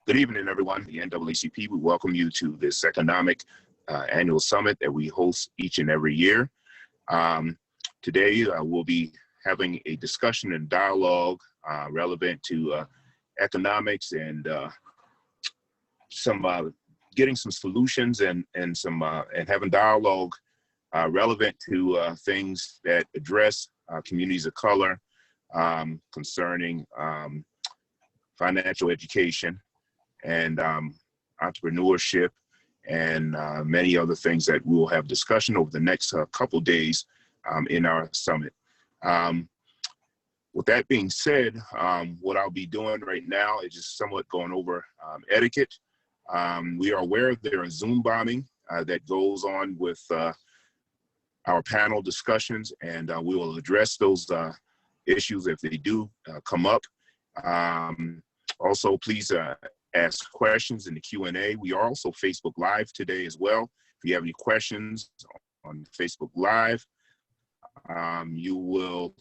Good evening, everyone. The NAACP, we welcome you to this economic annual summit that we host each and every year. Today, we'll be having a discussion and dialogue relevant to economics and getting some solutions and having dialogue relevant to things that address communities of color concerning financial education and entrepreneurship and many other things that we'll have discussion over the next couple days in our summit. With that being said, what I'll be doing right now is just somewhat going over etiquette. We are aware there is Zoom bombing that goes on with our panel discussions, and we will address those issues if they do come up. Also, please ask questions in the Q&A. We are also Facebook Live today as well. If you have any questions on Facebook Live, you will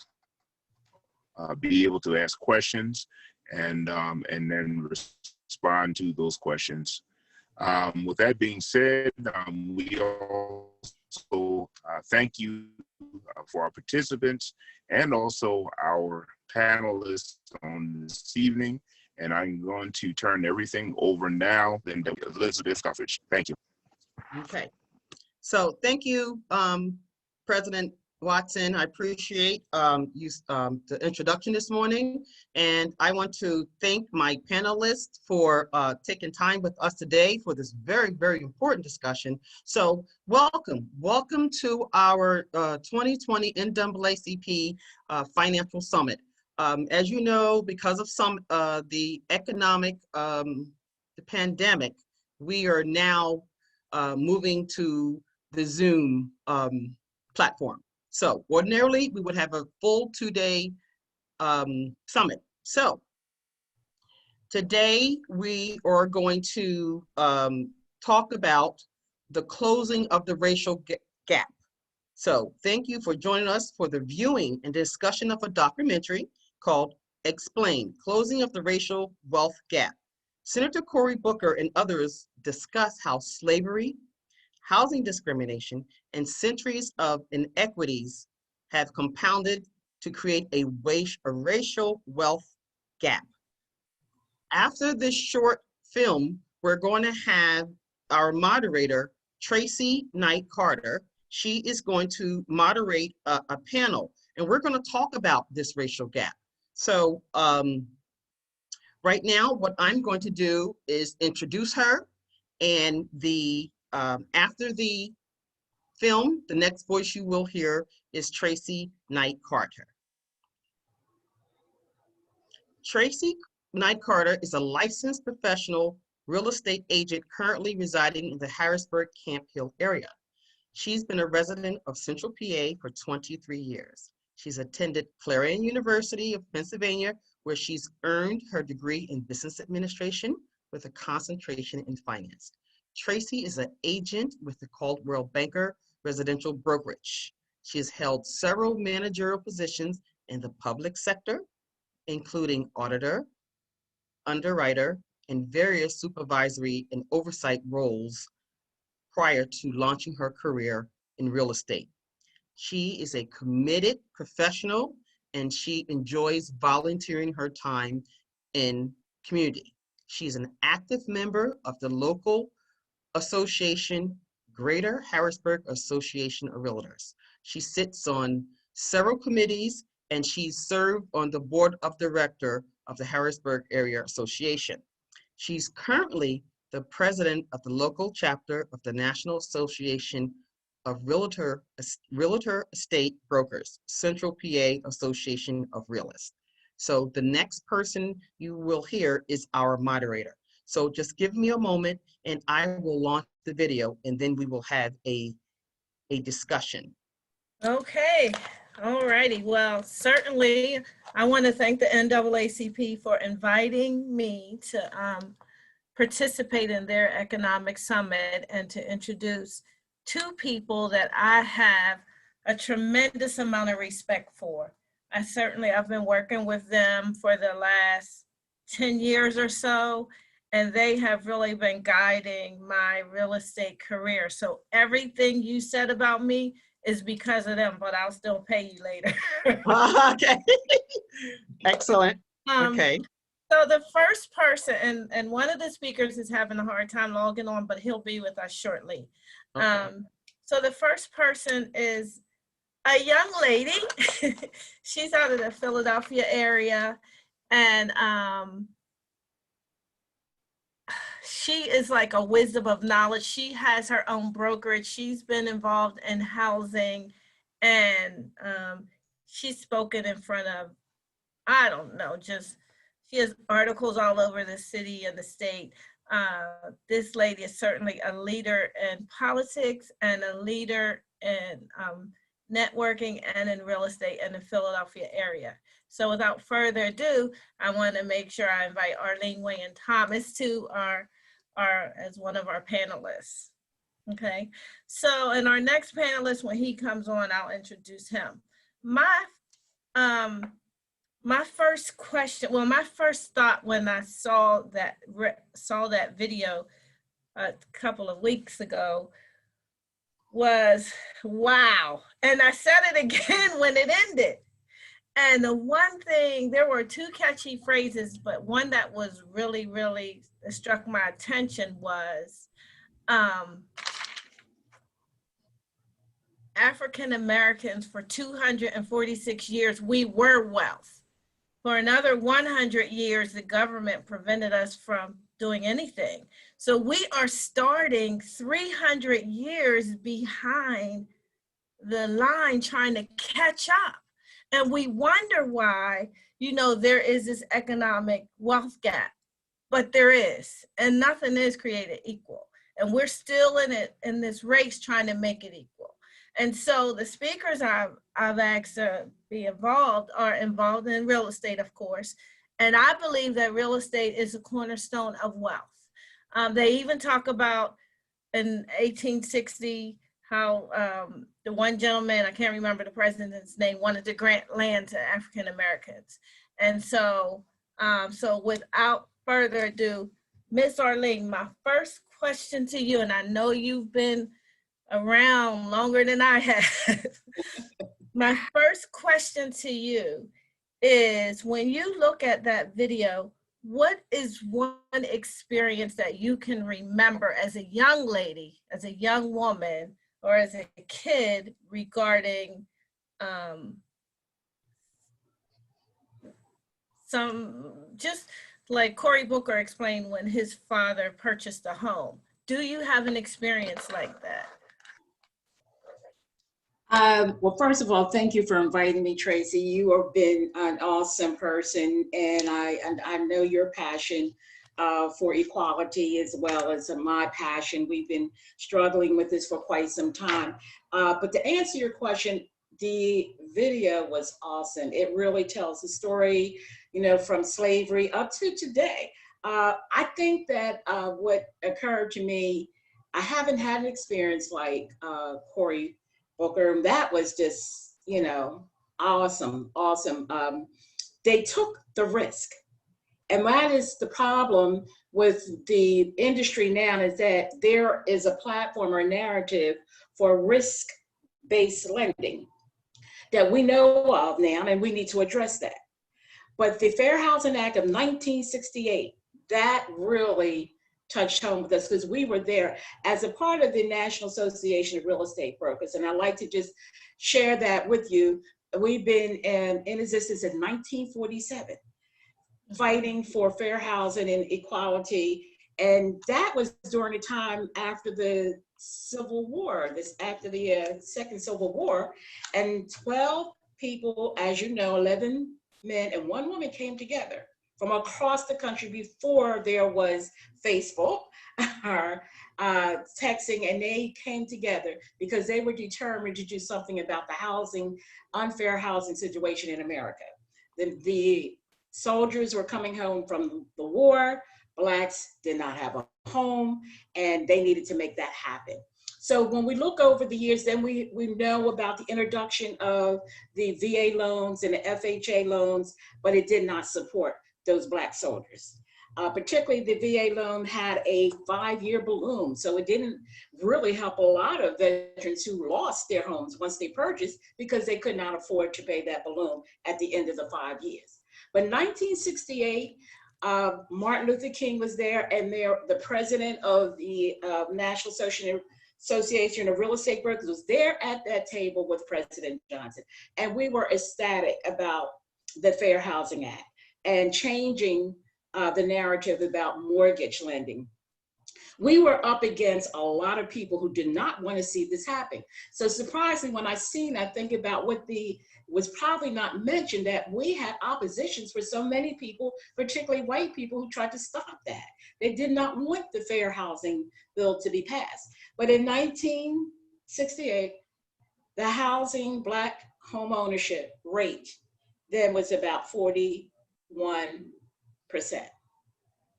be able to ask questions and then respond to those questions. With that being said, we also thank you for our participants and also our panelists on this evening. And I'm going to turn everything over now then to Elizabeth Guthridge. Thank you. Okay. So thank you, President Watson. I appreciate the introduction this morning. And I want to thank my panelists for taking time with us today for this very, very important discussion. So welcome to our 2020 NAACP Financial Summit. As you know, because of the economic, the pandemic, we are now moving to the Zoom platform. So ordinarily, we would have a full 2-day summit. So today, we are going to talk about the closing of the racial gap. So thank you for joining us for the viewing and discussion of a documentary called Explain, Closing of the Racial Wealth Gap. Senator Cory Booker and others discuss how slavery, housing discrimination, and centuries of inequities have compounded to create a racial wealth gap. After this short film, we're going to have our moderator, Tracee Knight Carter. She is going to moderate a panel, and we're going to talk about this racial gap. So right now, what I'm going to do is introduce her, and after the film, the next voice you will hear is Tracee Knight Carter. Tracee Knight Carter is a licensed professional real estate agent currently residing in the Harrisburg-Camp Hill area. She's been a resident of Central PA for 23 years. She's attended Clarion University of Pennsylvania, where she's earned her degree in business administration with a concentration in finance. Tracee is an agent with the Coldwell Banker Residential Brokerage. She has held several managerial positions in the public sector, including auditor, underwriter, and various supervisory and oversight roles prior to launching her career in real estate. She is a committed professional, and she enjoys volunteering her time in community. She's an active member of the local association, Greater Harrisburg Association of Realtors. She sits on several committees, and she served on the board of directors of the Harrisburg Area Association. She's currently the president of the local chapter of the National Association of Realtor Estate Brokers, Central PA Association of Realists. So the next person you will hear is our moderator. So just give me a moment and I will launch the video, and then we will have a discussion. Okay, all righty. Well, certainly I want to thank the NAACP for inviting me to participate in their economic summit and to introduce two people that I have a tremendous amount of respect for. I've been working with them for the last 10 years or so, and they have really been guiding my real estate career. So everything you said about me is because of them, but I'll still pay you later. Okay. Excellent. Okay. So the first person, and one of the speakers is having a hard time logging on, but he'll be with us shortly. Okay. So the first person is a young lady. She's out of the Philadelphia area, and she is like a wisdom of knowledge. She has her own brokerage. She's been involved in housing, and she's spoken in front of, I don't know, just, she has articles all over the city and the state. This lady is certainly a leader in politics and a leader in networking and in real estate in the Philadelphia area. So without further ado, I want to make sure I invite Arlene Wayne Thomas to our as one of our panelists. Okay, so and our next panelist, when he comes on, I'll introduce him. My first question, well, my first thought when I saw that video a couple of weeks ago was, wow. And I said it again when it ended. And the one thing, there were two catchy phrases, but one that was really, really struck my attention was African Americans for 246 years, we were wealth. For another 100 years, the government prevented us from doing anything. So we are starting 300 years behind the line trying to catch up. And we wonder why, you know, there is this economic wealth gap, but there is, and nothing is created equal. And we're still in this race trying to make it equal. And so the speakers I've asked to be involved are involved in real estate, of course. And I believe that real estate is a cornerstone of wealth. They even talk about in 1860, how the one gentleman, I can't remember the president's name, wanted to grant land to African Americans. And so, so without further ado, Miss Arlene, my first question to you, and I know you've been around longer than I have. My first question to you is, when you look at that video, what is one experience that you can remember as a young lady, as a young woman, or as a kid regarding some, just like Cory Booker explained when his father purchased a home? Do you have an experience like that? Well, first of all, thank you for inviting me, Tracee. You have been an awesome person, and I know your passion for equality as well as my passion. We've been struggling with this for quite some time. But to answer your question, the video was awesome. It really tells the story, you know, from slavery up to today. I think that what occurred to me, I haven't had an experience like Cory Booker. That was just, you know, awesome, awesome. They took the risk. And that is the problem with the industry now, is that there is a platform or a narrative for risk-based lending that we know of now, and we need to address that. But the Fair Housing Act of 1968, that really touched home with us, because we were there as a part of the National Association of Real Estate Brokers. And I'd like to just share that with you. We've been in existence in 1947, fighting for fair housing and equality. And that was during a time after the Civil War, after the Second Civil War. And 12 people, as you know, 11 men and 1 woman came together from across the country before there was Facebook or texting, and they came together because they were determined to do something about the unfair housing situation in America. The soldiers were coming home from the war, Blacks did not have a home, and they needed to make that happen. So when we look over the years, then we know about the introduction of the VA loans and the FHA loans, but it did not support those Black soldiers. particularly the VA loan had a 5-year balloon. So it didn't really help a lot of veterans who lost their homes once they purchased because they could not afford to pay that balloon at the end of the 5 years. But 1968, Martin Luther King was there, and the president of the National Association of Real Estate Brokers was there at that table with President Johnson. And we were ecstatic about the Fair Housing Act and changing the narrative about mortgage lending. We were up against a lot of people who did not want to see this happen. So surprisingly, when I seen, I think about what was probably not mentioned, that we had oppositions for so many people, particularly white people, who tried to stop that. They did not want the Fair Housing Bill to be passed. But in 1968, the Black home ownership rate then was about 41%.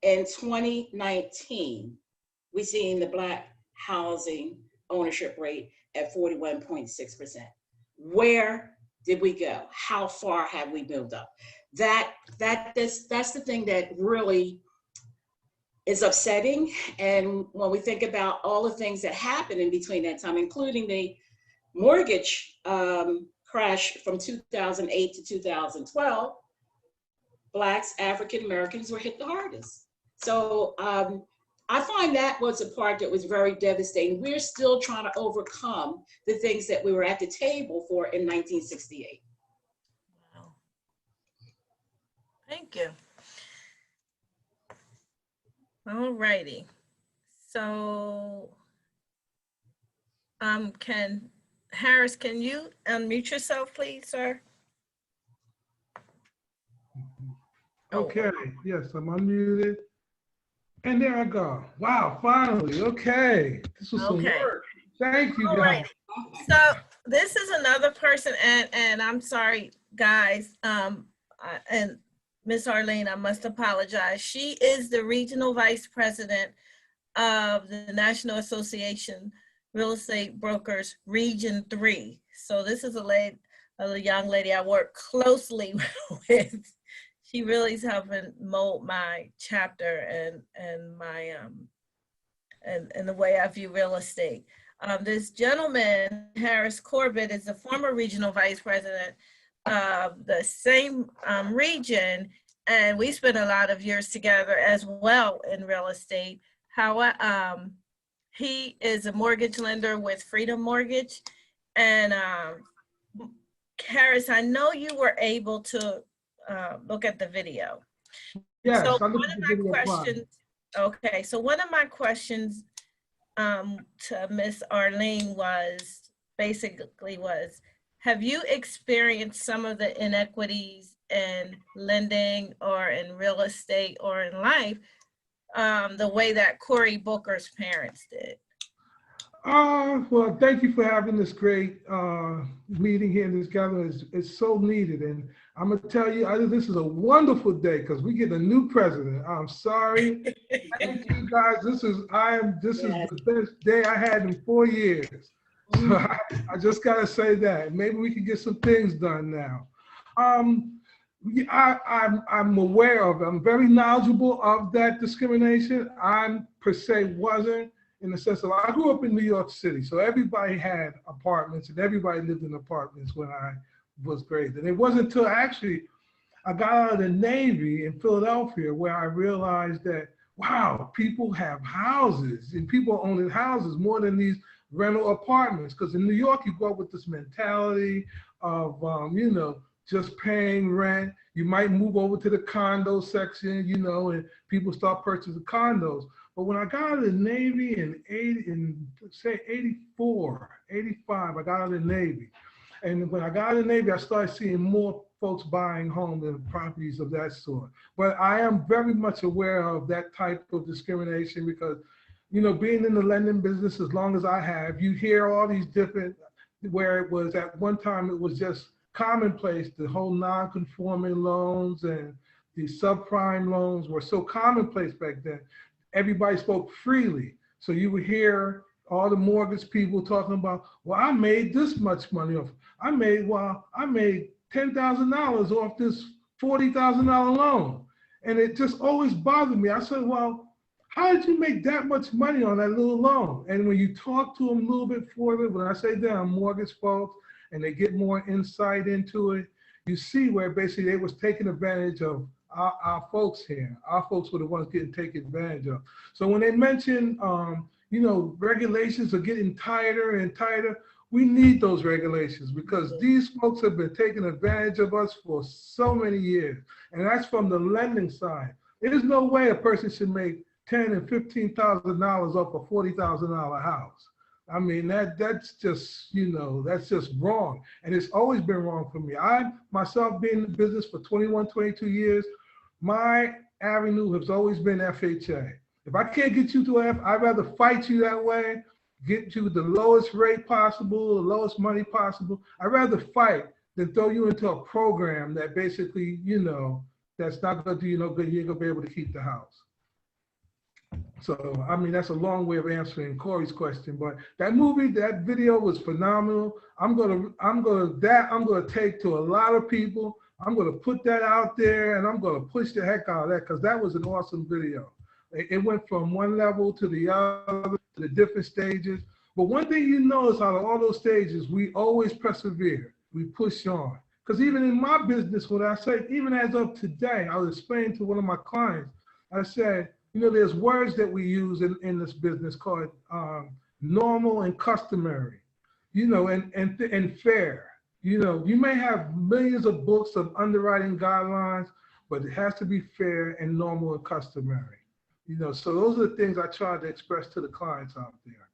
In 2019, we're seeing the Black housing ownership rate at 41.6%. Where did we go? How far have we moved up? That's the thing that really is upsetting. And when we think about all the things that happened in between that time, including the mortgage crash from 2008 to 2012, Blacks, African Americans were hit the hardest. So I find that was a part that was very devastating. We're still trying to overcome the things that we were at the table for in 1968. Wow. Thank you. All righty. So, Harris, can you unmute yourself, please, sir? Okay, yes, I'm unmuted. And there I go. Wow, finally, okay. This was some work. Thank you, guys. Right. So this is another person, and I'm sorry, guys, and Miss Arlene, I must apologize. She is the Regional Vice President of the National Association Real Estate Brokers Region 3. So this is a young lady I work closely with. She really is helping mold my chapter and my and the way I view real estate. This gentleman, Harris Corbett, is the former regional vice president of the same region, and we spent a lot of years together as well in real estate. How he is a mortgage lender with Freedom Mortgage, and Harris, I know you were able to look at the video. Yes, so I one looked of at my the video questions, okay, so one of my questions to Miss Arlene was have you experienced some of the inequities in lending or in real estate or in life the way that Cory Booker's parents did? Well, thank you for having this great meeting here together. It's so needed. And I'm going to tell you, this is a wonderful day because we get a new president. I'm sorry. Thank you, guys. This is the best day I had in 4 years. So I just got to say that. Maybe we can get some things done now. I'm aware of it. I'm very knowledgeable of that discrimination. I per se wasn't, in the sense of I grew up in New York City, so everybody had apartments and everybody lived in apartments when I was grade. And it wasn't until actually I got out of the Navy in Philadelphia where I realized that, wow, people have houses and people owning houses more than these rental apartments. Because in New York, you go up with this mentality of, just paying rent. You might move over to the condo section, and people start purchasing condos. But when I got out of the Navy in 84, 85, I got out of the Navy. And when I got out of the Navy, I started seeing more folks buying homes and properties of that sort. But I am very much aware of that type of discrimination because, being in the lending business as long as I have, you hear all these different, where it was at one time, it was just commonplace, the whole non-conforming loans and the subprime loans were so commonplace back then. Everybody spoke freely. So you would hear all the mortgage people talking about, well, I made this much money off. I made $10,000 off this $40,000 loan. And it just always bothered me. I said, well, how did you make that much money on that little loan? And when you talk to them a little bit further, when I say they're mortgage folks and they get more insight into it, you see where basically they was taking advantage of our folks here. Our folks were the ones getting taken advantage of. So when they mention, you know, regulations are getting tighter and tighter, we need those regulations because these folks have been taking advantage of us for so many years. And that's from the lending side. There's no way a person should make $10,000 and $15,000 off a $40,000 house. I mean, that's just, you know, that's just wrong. And it's always been wrong for me. I, myself, being in the business for 21, 22 years, my avenue has always been FHA. If I can't get you to F, I'd rather fight you that way, get you the lowest rate possible, the lowest money possible. I'd rather fight than throw you into a program that basically, you know, that's not gonna do you no good. You ain't gonna be able to keep the house. So, I mean, that's a long way of answering Corey's question, but that movie, that video was phenomenal. I'm gonna take to a lot of people. I'm gonna put that out there and I'm gonna push the heck out of that because that was an awesome video. It went from one level to the other, to the different stages. But one thing you notice out of all those stages, we always persevere. We push on. Because even in my business, what I say, even as of today, I was explaining to one of my clients, I said, you know, there's words that we use in this business called normal and customary, you know, and fair. You know, you may have millions of books of underwriting guidelines, but it has to be fair and normal and customary. You know, so those are the things I try to express to the clients out there.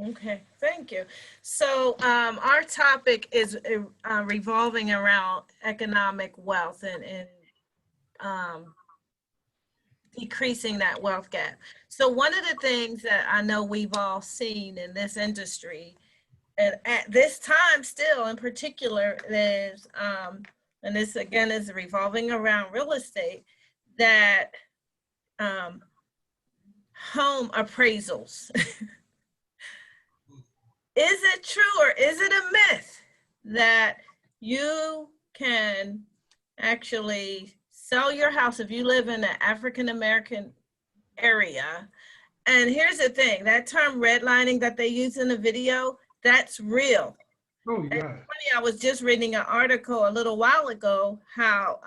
Okay, thank you. So our topic is revolving around economic wealth and decreasing that wealth gap. So one of the things that I know we've all seen in this industry, and at this time still in particular, is, and this again is revolving around real estate, that home appraisals. Is it true or is it a myth that you can actually sell your house if you live in an African-American area? And here's the thing, that term redlining that they use in the video, that's real. Oh, yeah. Funny, I was just reading an article a little while ago how,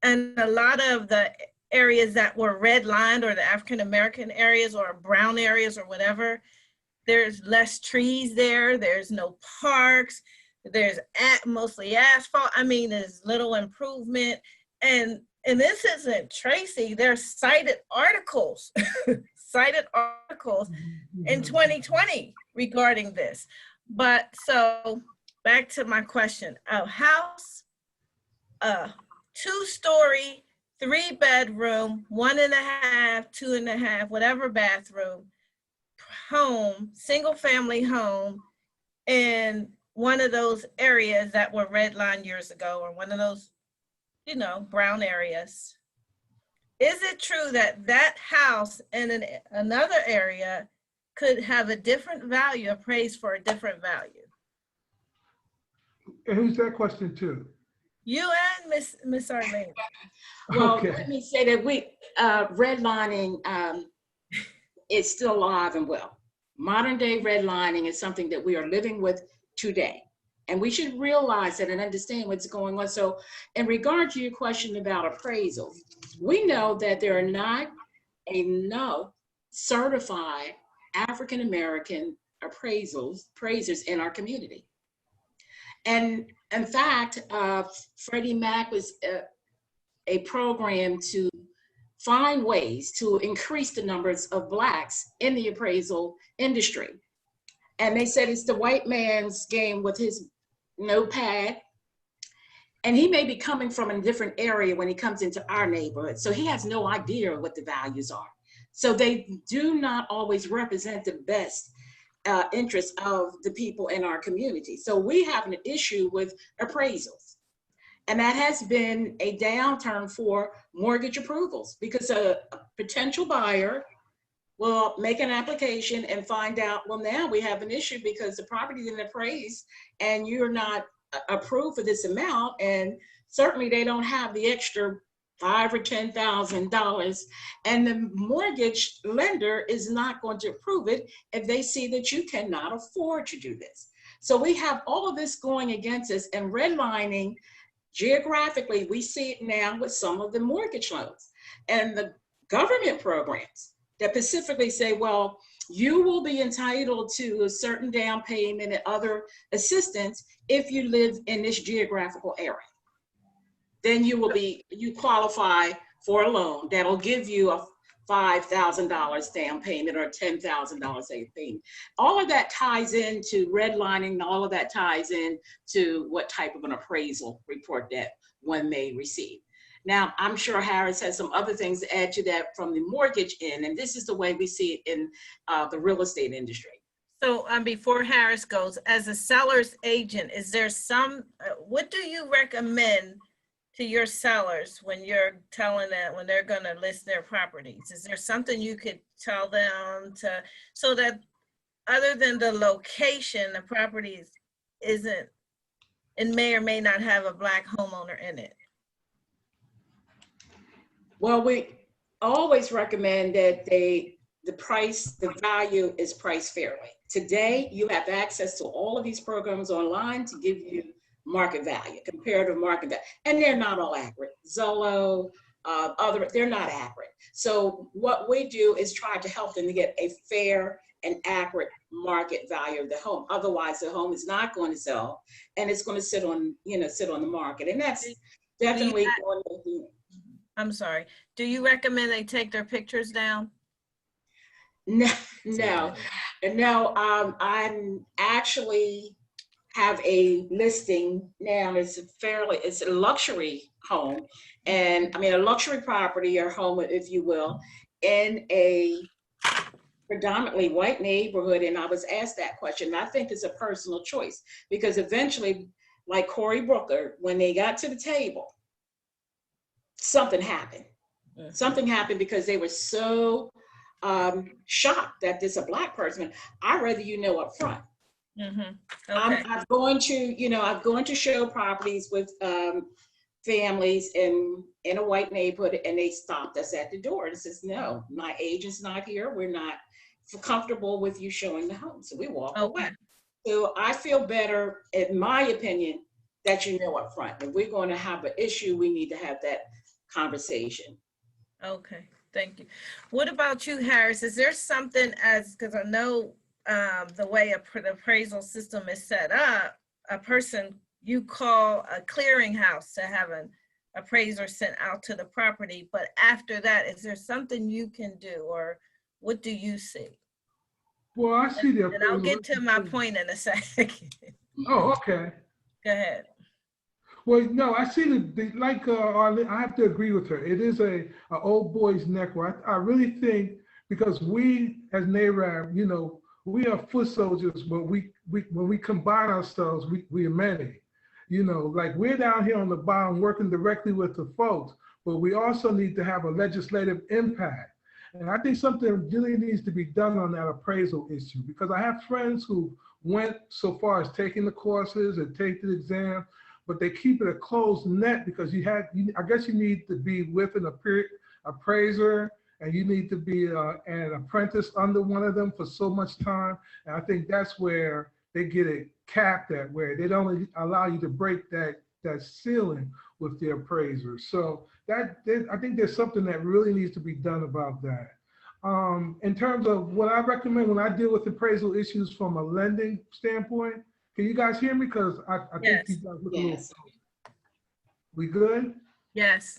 and a lot of the areas that were redlined, or the African-American areas or brown areas or whatever, there's less trees there, there's no parks, there's mostly asphalt. I mean, there's little improvement. And this isn't Tracee, there's cited articles, in 2020 regarding this. But so back to my question, a house, 2-story, 3-bedroom, 1.5, 2.5, whatever bathroom, home, single family home in one of those areas that were redlined years ago, or one of those, you know, brown areas. Is it true that that house in another area could have a different value, appraised for a different value? And who's that question to? You and Miss Arlene. Well, Okay. let me say that redlining is still alive and well. Modern day redlining is something that we are living with today. And we should realize that and understand what's going on. So in regard to your question about appraisals, we know that there are not enough certified African-American appraisers in our community. And in fact, Freddie Mac was a program to find ways to increase the numbers of Blacks in the appraisal industry. And they said it's the white man's game with his notepad. And he may be coming from a different area when he comes into our neighborhood. So he has no idea what the values are. So they do not always represent the best interests of the people in our community. So we have an issue with appraisals. And that has been a downturn for mortgage approvals, because a potential buyer will make an application and find out, well, now we have an issue because the property didn't appraise and you're not approved for this amount. And certainly they don't have the extra $5,000 or $10,000, and the mortgage lender is not going to approve it if they see that you cannot afford to do this. So we have all of this going against us, and redlining geographically, we see it now with some of the mortgage loans and the government programs that specifically say, well, you will be entitled to a certain down payment and other assistance if you live in this geographical area. Then you qualify for a loan that'll give you a $5,000 down payment or $10,000 a payment. All of that ties into redlining. All of that ties into what type of an appraisal report that one may receive. Now, I'm sure Harris has some other things to add to that from the mortgage end, and this is the way we see it in the real estate industry. So before Harris goes, as a seller's agent, is there what do you recommend to your sellers when you're telling them, when they're gonna list their properties? Is there something you could tell them so that other than the location, the property isn't, it may or may not have a Black homeowner in it? Well, we always recommend that the value is priced fairly. Today, you have access to all of these programs online to give you market value, comparative market value, and they're not all accurate. Zillow, they're not accurate. So what we do is try to help them to get a fair and accurate market value of the home. Otherwise, the home is not going to sell, and it's going to sit on the market, and that's definitely going to be. I'm sorry. Do you recommend they take their pictures down? No. I'm actually have a listing now. It's a luxury home, and I mean a luxury property or home, if you will, in a predominantly white neighborhood. And I was asked that question. I think it's a personal choice, because eventually, like Cory Booker, when they got to the table, something happened. Something happened because they were so shocked that this is a Black person. I'd rather you know up front. Okay. I'm going to show properties with families in a white neighborhood, and they stopped us at the door and says, no, my agent's not here. We're not comfortable with you showing the home. So we walk away. So I feel better, in my opinion, that you know up front. If we're going to have an issue, we need to have that conversation. Okay, thank you. What about you, Harris? Is there something, because I know the way the appraisal system is set up, you call a clearinghouse to have an appraiser sent out to the property, but after that, is there something you can do, or what do you see? Well, I see the. And I'll get to my point in a second. Oh, okay. Go ahead. Well, no, I see like Arlene, I have to agree with her. It is a old boy's neck. I really think, because we as NAACP, we are foot soldiers, but when we combine ourselves, we are many. Like we're down here on the bottom working directly with the folks, but we also need to have a legislative impact. And I think something really needs to be done on that appraisal issue, because I have friends who went so far as taking the courses and take the exam, but they keep it a closed net, because I guess you need to be with an appraiser, and you need to be an apprentice under one of them for so much time. And I think that's where they get it capped at, where they don't allow you to break that ceiling with the appraiser. So I think there's something that really needs to be done about that. In terms of what I recommend when I deal with appraisal issues from a lending standpoint, can you guys hear me? Because I think you guys look a little. We good? Yes.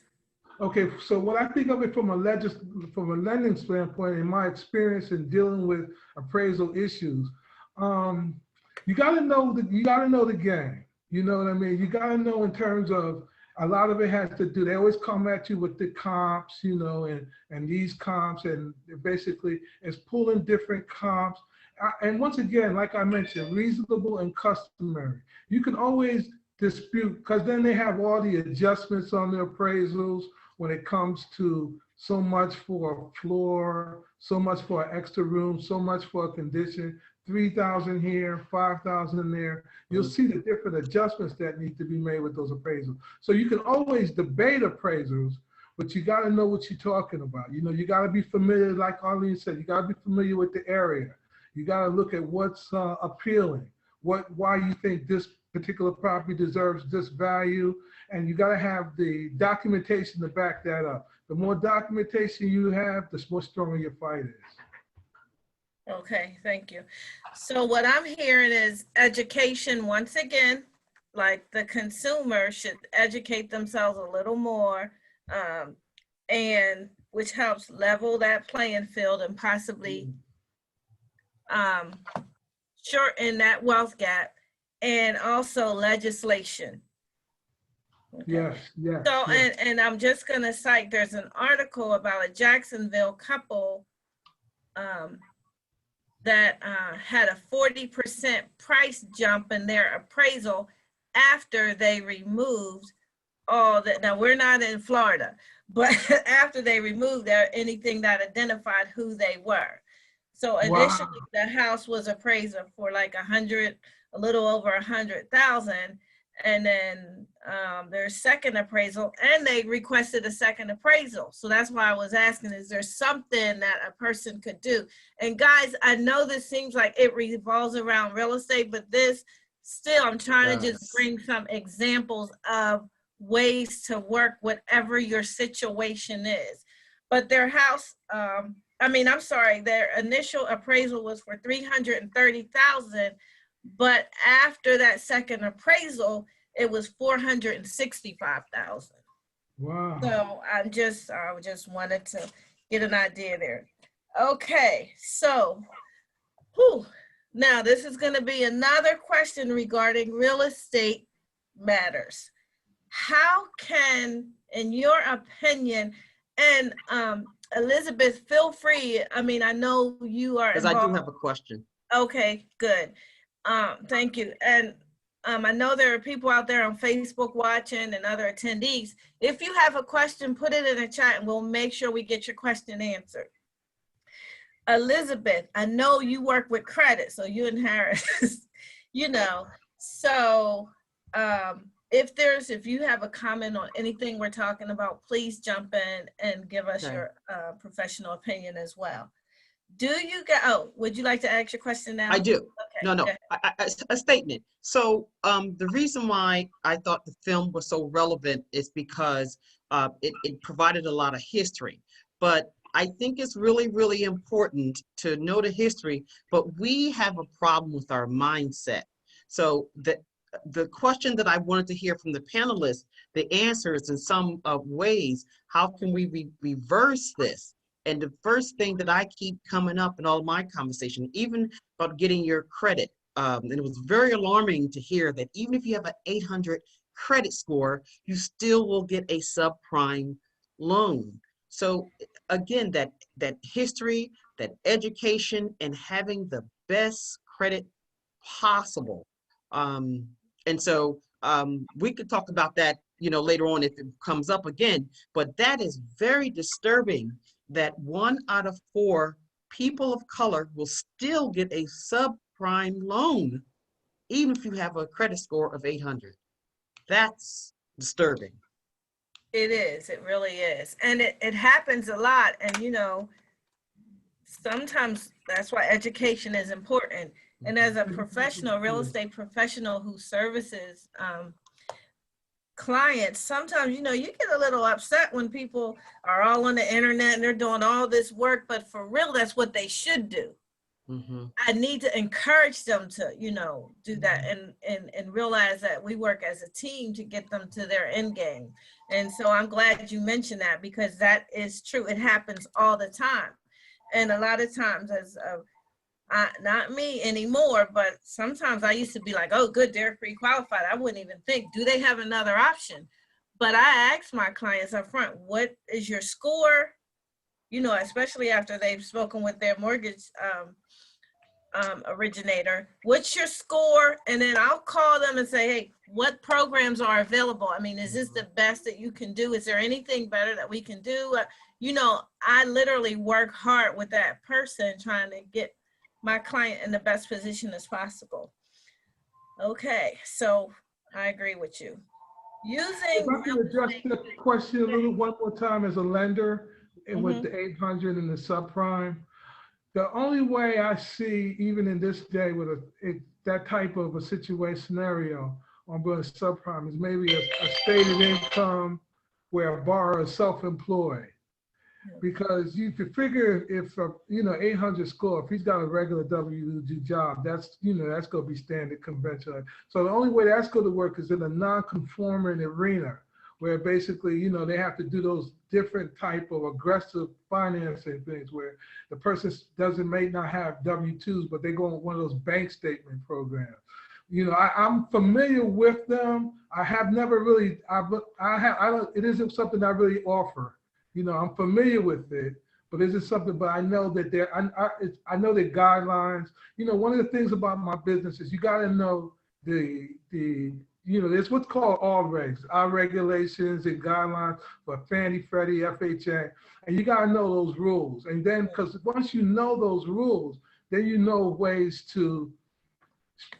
Okay, so what I think of it from a lending standpoint, in my experience in dealing with appraisal issues, you got to know the game. You know what I mean? You got to know in terms of, a lot of it has to do, they always come at you with the comps, and these comps, and basically it's pulling different comps. And once again, like I mentioned, reasonable and customary. You can always dispute, because then they have all the adjustments on the appraisals when it comes to so much for a floor, so much for an extra room, so much for a condition, 3,000 here, 5,000 there. You'll see the different adjustments that need to be made with those appraisals. So you can always debate appraisals, but you got to know what you're talking about. You know, you got to be familiar, like Arlene said, you got to be familiar with the area. You got to look at what's appealing, why you think this particular property deserves this value, and you got to have the documentation to back that up. The more documentation you have, the more stronger your fight is. Okay, thank you. So what I'm hearing is education, once again, like the consumer should educate themselves a little more, and which helps level that playing field and possibly shorten that wealth gap, and also legislation. Okay. Yes, yes. So, yes. and I'm just gonna cite, there's an article about a Jacksonville couple that had a 40% price jump in their appraisal after they removed all that. Now, we're not in Florida, but after they removed anything that identified who they were. So initially, the house was appraised for like a little over 100,000, and then their second appraisal, and they requested a second appraisal. So that's why I was asking, is there something that a person could do? And guys, I know this seems like it revolves around real estate, but this still, I'm trying to just bring some examples of ways to work whatever your situation is. But their house, their initial appraisal was for 330,000, but after that second appraisal, it was 465,000. Wow. So I just wanted to get an idea there. Okay, so now this is going to be another question regarding real estate matters. How can, in your opinion, and Elizabeth, feel free. I mean, I know you are involved. Because I do have a question. Okay, good. Thank you. And I know there are people out there on Facebook watching and other attendees. If you have a question, put it in the chat and we'll make sure we get your question answered. Elizabeth, I know you work with credit, so you and Harris, you know. So if you have a comment on anything we're talking about, please jump in and give us your professional opinion as well. Would you like to ask your question now? I do. Okay, No. A statement. So the reason why I thought the film was so relevant is because it provided a lot of history. But I think it's really, really important to know the history, but we have a problem with our mindset. So the question that I wanted to hear from the panelists, the answers in some ways, how can we reverse this? And the first thing that I keep coming up in all of my conversation, even about getting your credit, and it was very alarming to hear that even if you have an 800 credit score, you still will get a subprime loan. So again, that history, that education, and having the best credit possible. And so we could talk about that, later on if it comes up again, but that is very disturbing that 1 out of 4 people of color will still get a subprime loan, even if you have a credit score of 800. That's disturbing. It is, it really is. And it happens a lot. And, sometimes that's why education is important. And as a professional, real estate professional who services clients, sometimes, you get a little upset when people are all on the internet and they're doing all this work, but for real, that's what they should do. Mm-hmm. I need to encourage them to, do that and realize that we work as a team to get them to their end game. And so I'm glad you mentioned that, because that is true. It happens all the time. And a lot of times, as not me anymore, but sometimes I used to be like, oh, good, they're pre-qualified. I wouldn't even think, do they have another option? But I ask my clients up front, what is your score? Especially after they've spoken with their mortgage originator, what's your score? And then I'll call them and say, hey, what programs are available? I mean, is this the best that you can do? Is there anything better that we can do? I literally work hard with that person trying to get my client in the best position as possible. Okay, so I agree with you. Using I can address the question a little one more time as a lender and with the 800 and the subprime. The only way I see, even in this day with that type of a situation scenario on the subprime is maybe a stated income where a borrower is self-employed. Because you could figure if, 800 score, if he's got a regular W-2 job, that's going to be standard conventional. So the only way that's going to work is in a non-conforming arena where basically, they have to do those different type of aggressive financing things where the person may not have W-2s, but they go on one of those bank statement programs. I'm familiar with them. I have never really, it isn't something I really offer. I'm familiar with it, but is it something, but I know that I know the guidelines. One of the things about my business is you got to know there's what's called all regs, our regulations and guidelines for Fannie, Freddie, FHA, and you got to know those rules. And then, because once you know those rules, then you know ways to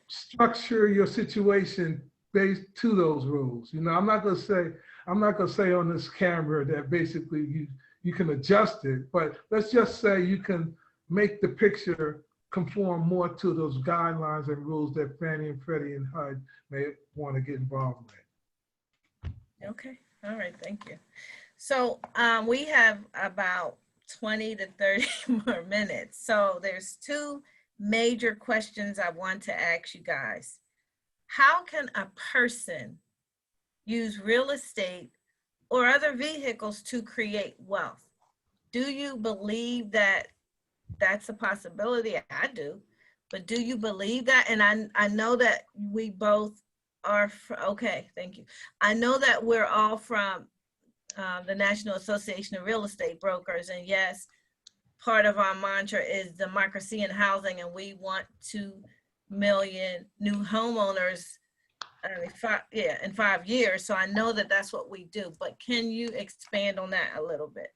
structure your situation based to those rules. I'm not going to say on this camera that basically you can adjust it, but let's just say you can make the picture conform more to those guidelines and rules that Fannie and Freddie and HUD may want to get involved with. Okay, all right, thank you. So we have about 20 to 30 more minutes. So there's two major questions I want to ask you guys. How can a person use real estate or other vehicles to create wealth? Do you believe that that's a possibility? I do, but do you believe that? And I know that we both are, okay, thank you. I know that we're all from the National Association of Real Estate Brokers, and yes, part of our mantra is democracy in housing, and we want 2 million new homeowners in 5 years. So I know that that's what we do, but can you expand on that a little bit?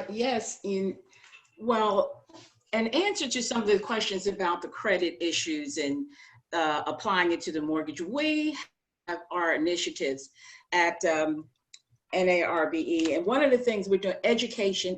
Yes, well, an answer to some of the questions about the credit issues and applying it to the mortgage, we have our initiatives at NAARBE, and one of the things we're doing, education.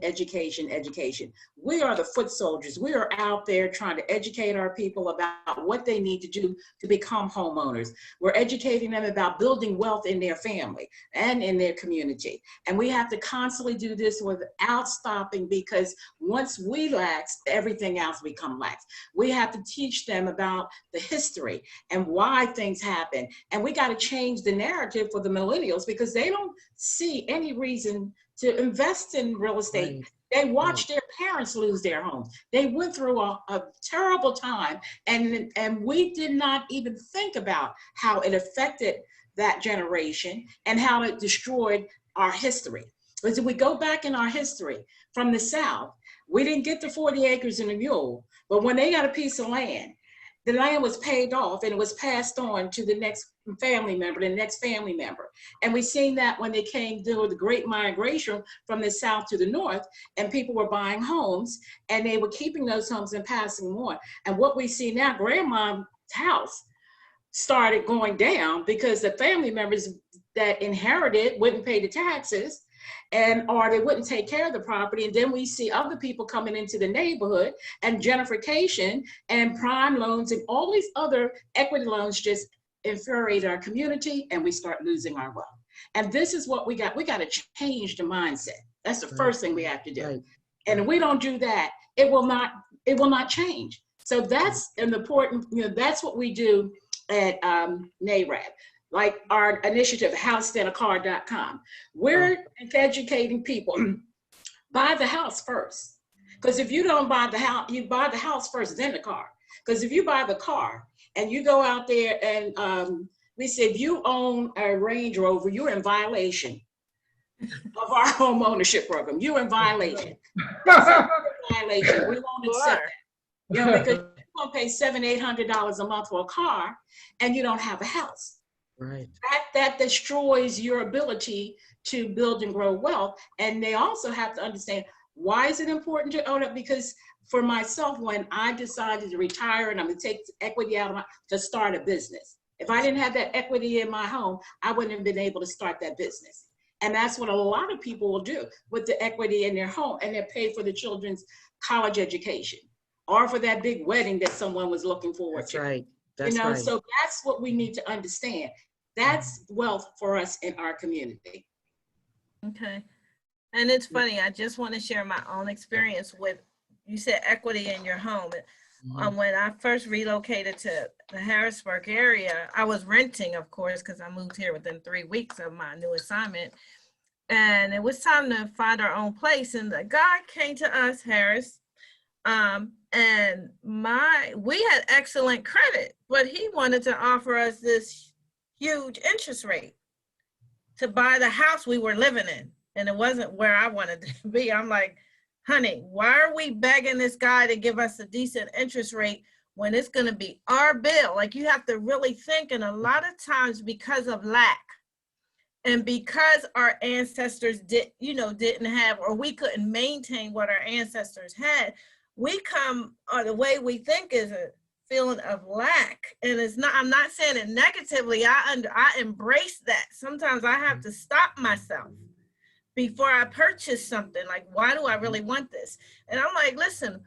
We are the foot soldiers. We are out there trying to educate our people about what they need to do to become homeowners. We're educating them about building wealth in their family and in their community. And we have to constantly do this without stopping, because once we lax, everything else becomes lax. We have to teach them about the history and why things happen. And we got to change the narrative for the millennials, because they don't see any reason to invest in real estate. Right. They watched their parents lose their homes. They went through a terrible time, and we did not even think about how it affected that generation and how it destroyed our history. Because if we go back in our history from the South, we didn't get the 40 acres and a mule, but when they got a piece of land, the land was paid off and it was passed on to the next family member, And we've seen that when they came through the great migration from the South to the North, and people were buying homes and they were keeping those homes and passing them on. And what we see now, grandma's house started going down because the family members that inherited wouldn't pay the taxes, or they wouldn't take care of the property. And then we see other people coming into the neighborhood, and gentrification and prime loans and all these other equity loans just infuriate our community, and we start losing our wealth. And this is what we got. We got to change the mindset. That's the first thing we have to do. Right. And if we don't do that, it will not change. So that's an important, that's what we do at NAACP. Like our initiative, housethanacar.com. We're educating people. Buy the house first. Because if you don't buy the house, you buy the house first, then the car. Because if you buy the car and you go out there and we said, if you own a Range Rover, you're in violation of our home ownership program. You're in violation. Violation. We won't accept that. Because you're going to pay $700-800 a month for a car and you don't have a house. Right. That destroys your ability to build and grow wealth. And they also have to understand, why is it important to own it? Because for myself, when I decided to retire and I'm going to take equity out of to start a business, If I didn't have that equity in my home, I wouldn't have been able to start that business. And that's what a lot of people will do with the equity in their home, and they're paid for the children's college education or for that big wedding that someone was looking forward That's to. right. That's right. So that's what we need to understand. That's wealth for us in our community. Okay. And it's funny, I just want to share my own experience with, you said equity in your home. When I first relocated to the Harrisburg area, I was renting, of course, because I moved here within 3 weeks of my new assignment. And it was time to find our own place. And the guy came to us, Harris, and we had excellent credit, but he wanted to offer us this huge interest rate to buy the house we were living in. And it wasn't where I wanted to be. I'm like, honey, why are we begging this guy to give us a decent interest rate when it's going to be our bill? Like, you have to really think. And a lot of times, because of lack and because our ancestors didn't have, or we couldn't maintain what our ancestors had, we come, or the way we think is a feeling of lack. And it's not, I'm not saying it negatively. I embrace that. Sometimes I have to stop myself before I purchase something. Like, why do I really want this? And I'm like, listen,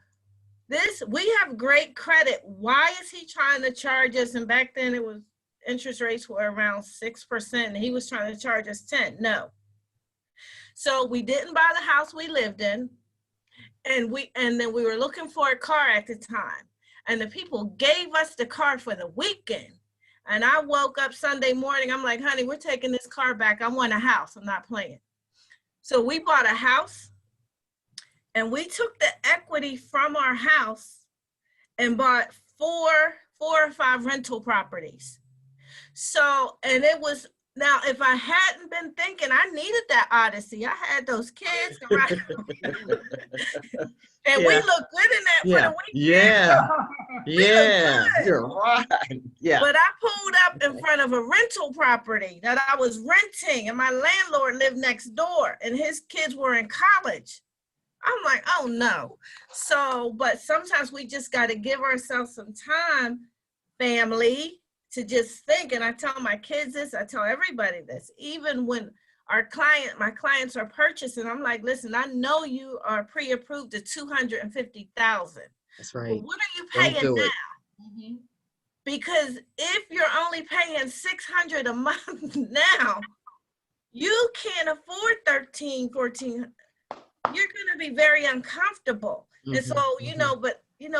we have great credit. Why is he trying to charge us? And back then it was, interest rates were around 6%, and he was trying to charge us 10. No. So we didn't buy the house we lived in, and then we were looking for a car at the time. And the people gave us the car for the weekend. And I woke up Sunday morning, I'm like, honey, we're taking this car back. I want a house. I'm not playing. So we bought a house, and we took the equity from our house and bought four or five rental properties. So, and it was, now if I hadn't been thinking, I needed that Odyssey. I had those kids, right? And we look good in that for the weekend. Yeah, you're right. Yeah. But I pulled up in front of a rental property that I was renting, and my landlord lived next door, and his kids were in college. I'm like, oh no. So, but sometimes we just got to give ourselves some time, family, to just think. And I tell my kids this, I tell everybody this, even when my clients are purchasing, I'm like, listen, I know you are pre-approved to $250,000. That's right. But what are you paying now? Because if you're only paying $600 a month now, you can't afford 13, 14. You're going to be very uncomfortable. And so,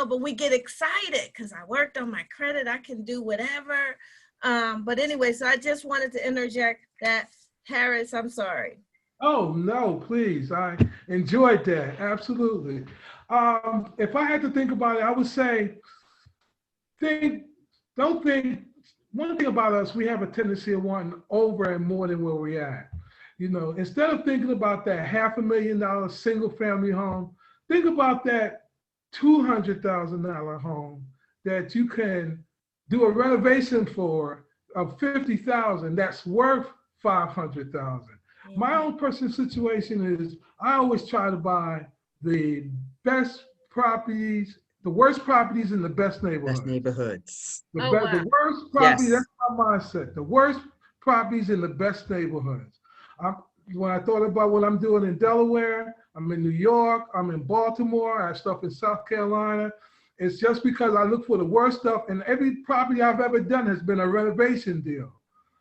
but we get excited because I worked on my credit. I can do whatever. But anyway, so I just wanted to interject that. Harris, I'm sorry. Oh, no, please. I enjoyed that. Absolutely. If I had to think about it, I would say, don't think, one thing about us, we have a tendency of wanting over and more than where we're at. Instead of thinking about that $500,000 single family home, think about that $200,000 home that you can do a renovation for of $50,000 that's worth $500,000. My own personal situation is I always try to buy the best properties, the worst properties in the best neighborhoods. Best neighborhoods. The worst properties, that's my mindset. The worst properties in the best neighborhoods. When I thought about what I'm doing in Delaware, I'm in New York, I'm in Baltimore, I have stuff in South Carolina. It's just because I look for the worst stuff, and every property I've ever done has been a renovation deal.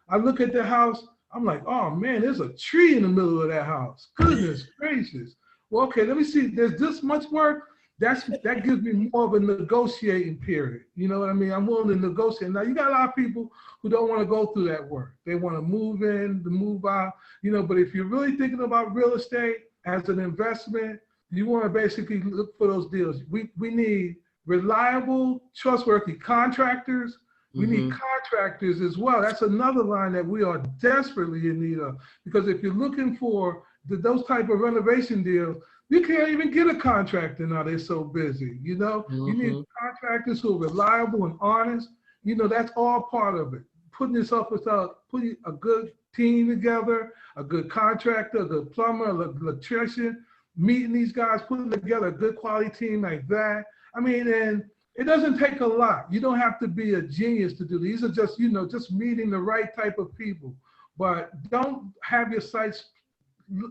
I look at the house, I'm like, oh man, there's a tree in the middle of that house. Goodness gracious. Well, okay, let me see, there's this much work. That gives me more of a negotiating period. You know what I mean? I'm willing to negotiate. Now, you got a lot of people who don't want to go through that work. They want to move in, to move out, but if you're really thinking about real estate as an investment, you want to basically look for those deals. We need reliable, trustworthy contractors. We need contractors as well. That's another line that we are desperately in need of. Because if you're looking for those type of renovation deals, you can't even get a contractor now, they're so busy, You need contractors who are reliable and honest. That's all part of it. Putting a good team together, a good contractor, a good plumber, an electrician, meeting these guys, putting together a good quality team like that. I mean, and it doesn't take a lot. You don't have to be a genius to do these. Are just, just meeting the right type of people. But don't have your sights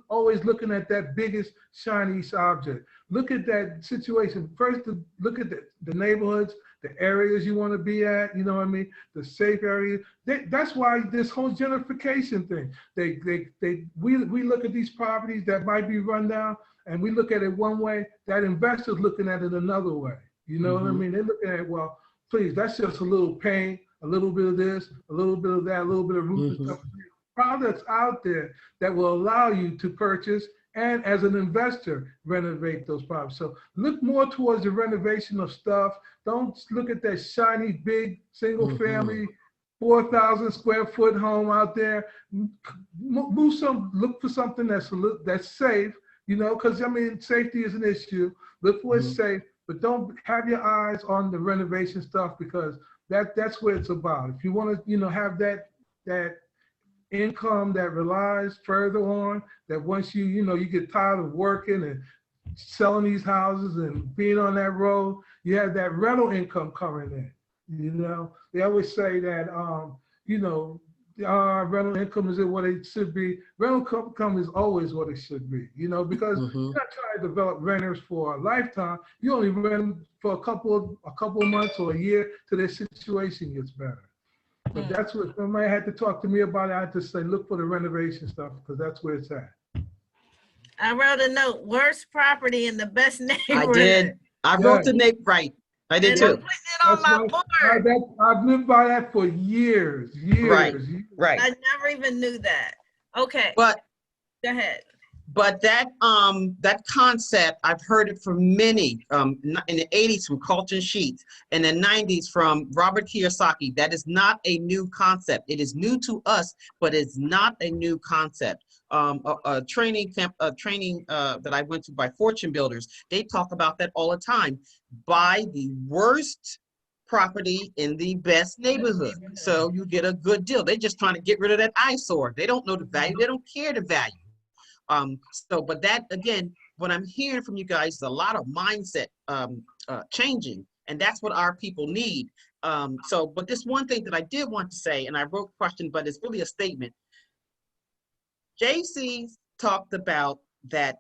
always looking at that biggest, shiniest object. Look at that situation. First, look at the neighborhoods, the areas you want to be at, you know what I mean? The safe areas. That's why this whole gentrification thing, we look at these properties that might be run down, and we look at it one way, that investor's looking at it another way. You know what I mean? They're looking at it, well, please, that's just a little paint, a little bit of this, a little bit of that, a little bit of roof and stuff. Products out there that will allow you to purchase and, as an investor, renovate those properties. So look more towards the renovation of stuff. Don't look at that shiny, big, single family, 4,000 square foot home out there. Look for something that's safe, because safety is an issue. Look for it safe, but don't have your eyes on the renovation stuff, because that's what it's about. If you want to, have that income that relies further on, that once you get tired of working and selling these houses and being on that road, you have that rental income coming in. They always say that rental income is what it should be. Rental income is always what it should be, because you're not trying to develop renters for a lifetime. You only rent for a couple of months or a year till their situation gets better. But that's what somebody had to talk to me about. I had to say, look for the renovation stuff, because that's where it's at. I wrote a note, worst property in the best neighborhood. I did. I wrote the name right. I did too. I'm putting it on my board. I've lived by that for years. Right. I never even knew that. Okay. But go ahead. But that concept, I've heard it from many, in the 80s from Colton Sheets, and the 90s from Robert Kiyosaki. That is not a new concept. It is new to us, but it's not a new concept. A training camp, that I went to by Fortune Builders, they talk about that all the time. Buy the worst property in the best neighborhood, so you get a good deal. They're just trying to get rid of that eyesore. They don't know the value. They don't care the value. But that, again, what I'm hearing from you guys is a lot of mindset changing, and that's what our people need. But this one thing that I did want to say, and I wrote a question, but it's really a statement. JC talked about that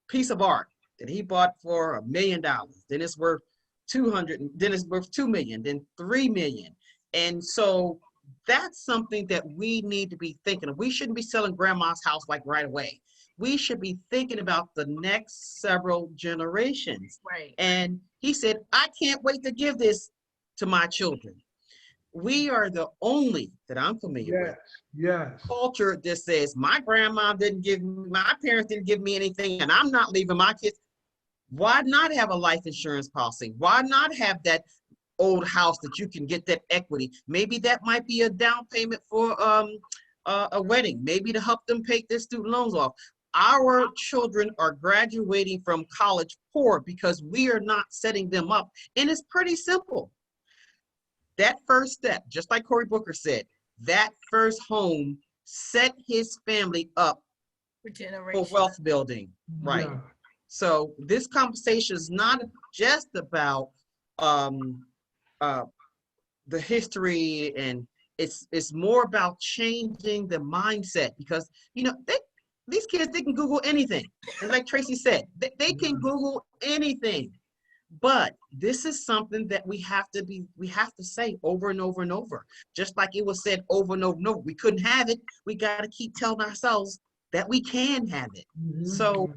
piece of art that he bought for $1 million. Then it's worth 200, then it's worth 2 million, then 3 million. And so that's something that we need to be thinking of. We shouldn't be selling grandma's house like right away. We should be thinking about the next several generations. Right. And he said, I can't wait to give this to my children. We are the only, that I'm familiar with, culture that says, my grandma didn't give me, my parents didn't give me anything, and I'm not leaving my kids. Why not have a life insurance policy? Why not have that old house that you can get that equity? Maybe that might be a down payment for a wedding, maybe to help them pay their student loans off. Our children are graduating from college poor because we are not setting them up. And it's pretty simple. That first step, just like Cory Booker said, that first home set his family up for wealth building, right? Yeah. So this conversation is not just about the history, and it's more about changing the mindset, because these kids, they can Google anything. And like Tracee said, they can Google anything. But this is something that we have to say over and over and over. Just like it was said over and over and over. We couldn't have it. We got to keep telling ourselves that we can have it. Mm-hmm. So,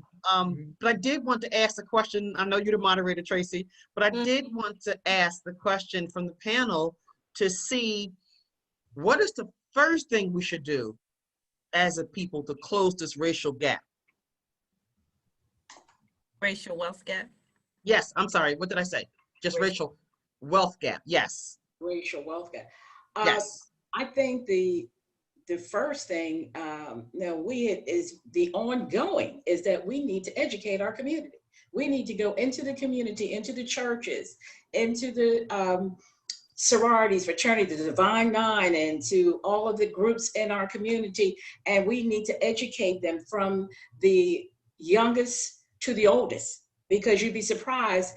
but I did want to ask the question. I know you're the moderator, Tracee, but I did want to ask the question from the panel to see what is the first thing we should do as a people to close this racial gap? Racial wealth gap? Yes, I'm sorry. What did I say? Just racial wealth gap. Yes. Racial wealth gap. Yes. I think the first thing is the ongoing is that we need to educate our community. We need to go into the community, into the churches, into the sororities, fraternities, the Divine Nine, and to all of the groups in our community. And we need to educate them from the youngest to the oldest. Because you'd be surprised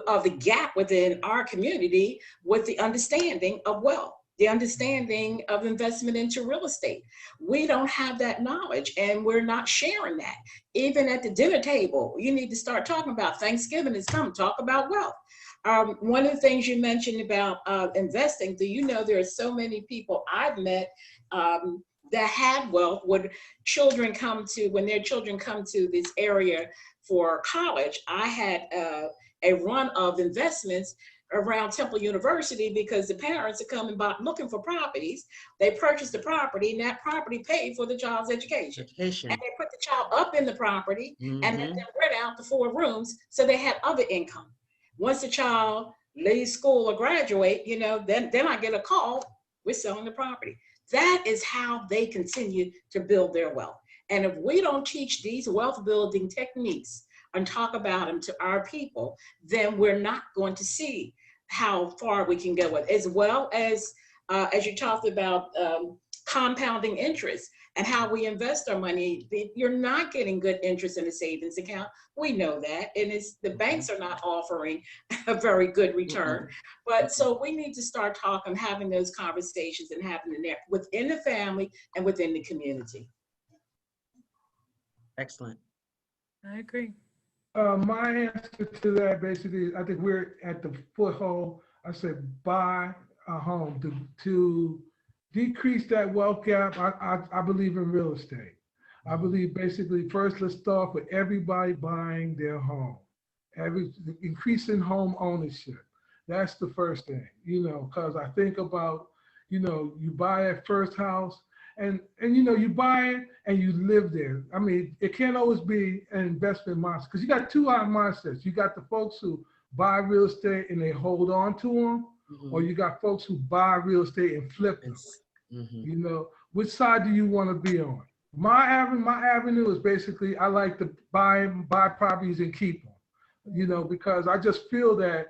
of the gap within our community with the understanding of wealth, the understanding of investment into real estate. We don't have that knowledge, and we're not sharing that. Even at the dinner table, you need to start talking about Thanksgiving is coming, talk about wealth. One of the things you mentioned about investing, do you know there are so many people I've met that had wealth when their children come to this area for college. I had a run of investments around Temple University because the parents are coming by looking for properties. They purchased the property, and that property paid for the child's education. And they put the child up in the property and let them rent out the 4 rooms so they had other income. Once the child leaves school or graduate, you know, then I get a call, we're selling the property. That is how they continue to build their wealth. And if we don't teach these wealth building techniques and talk about them to our people, then we're not going to see how far we can go with, as well as you talked about compounding interest and how we invest our money. You're not getting good interest in a savings account. We know that. And the banks are not offering a very good return. But so we need to start talking, having those conversations and having them there within the family and within the community. Excellent. I agree. My answer to that basically, I think we're at the foothold. I said buy a home to decrease that wealth gap. I believe in real estate. I believe basically first let's start with everybody buying their home, increasing home ownership. That's the first thing, you know, because I think about, you know, you buy that first house and you know, you buy it and you live there. I mean, it can't always be an investment mindset because you got 2 mindsets. You got the folks who buy real estate and they hold on to them, or you got folks who buy real estate and flip them. You know, which side do you want to be on? My avenue is basically I like to buy properties and keep them. You know, because I just feel that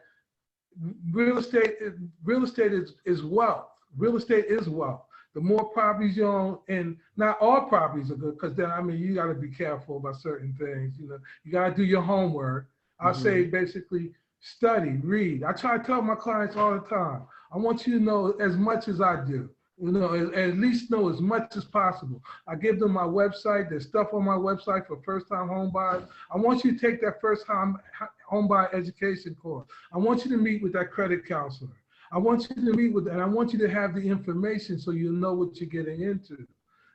real estate is wealth. Real estate is wealth. The more properties you own, and not all properties are good, because then, I mean, you got to be careful about certain things. You know, you got to do your homework. I'll say basically study, read. I try to tell my clients all the time, I want you to know as much as I do. You know, at least know as much as possible. I give them my website. There's stuff on my website for first-time home buyers. I want you to take that first-time home buyer education course. I want you to meet with that credit counselor. I want you to meet with, and I want you to have the information so you know what you're getting into,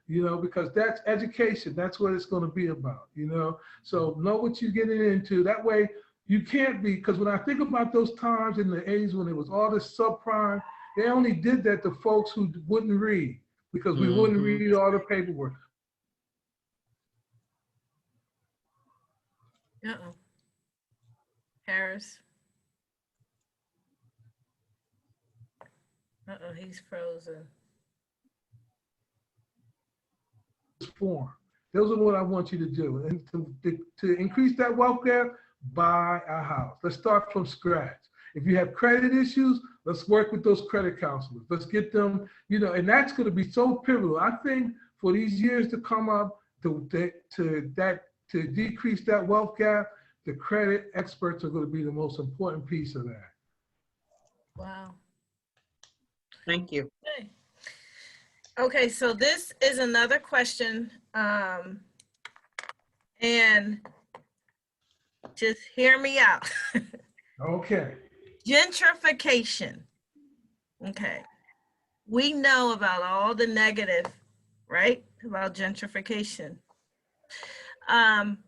you know, because that's education. That's what it's going to be about, you know. So know what you're getting into. That way you can't be, because when I think about those times in the 80s when it was all this subprime, they only did that to folks who wouldn't read, because we wouldn't read all the paperwork. Harris. He's frozen. Form. Those are what I want you to do. And to increase that wealth gap, buy a house. Let's start from scratch. If you have credit issues, let's work with those credit counselors. Let's get them, you know, and that's going to be so pivotal. I think for these years to come up, to decrease that wealth gap, the credit experts are going to be the most important piece of that. Wow. Thank you. Okay, so this is another question, and just hear me out. Okay. Gentrification. Okay. We know about all the negative, right, about gentrification. And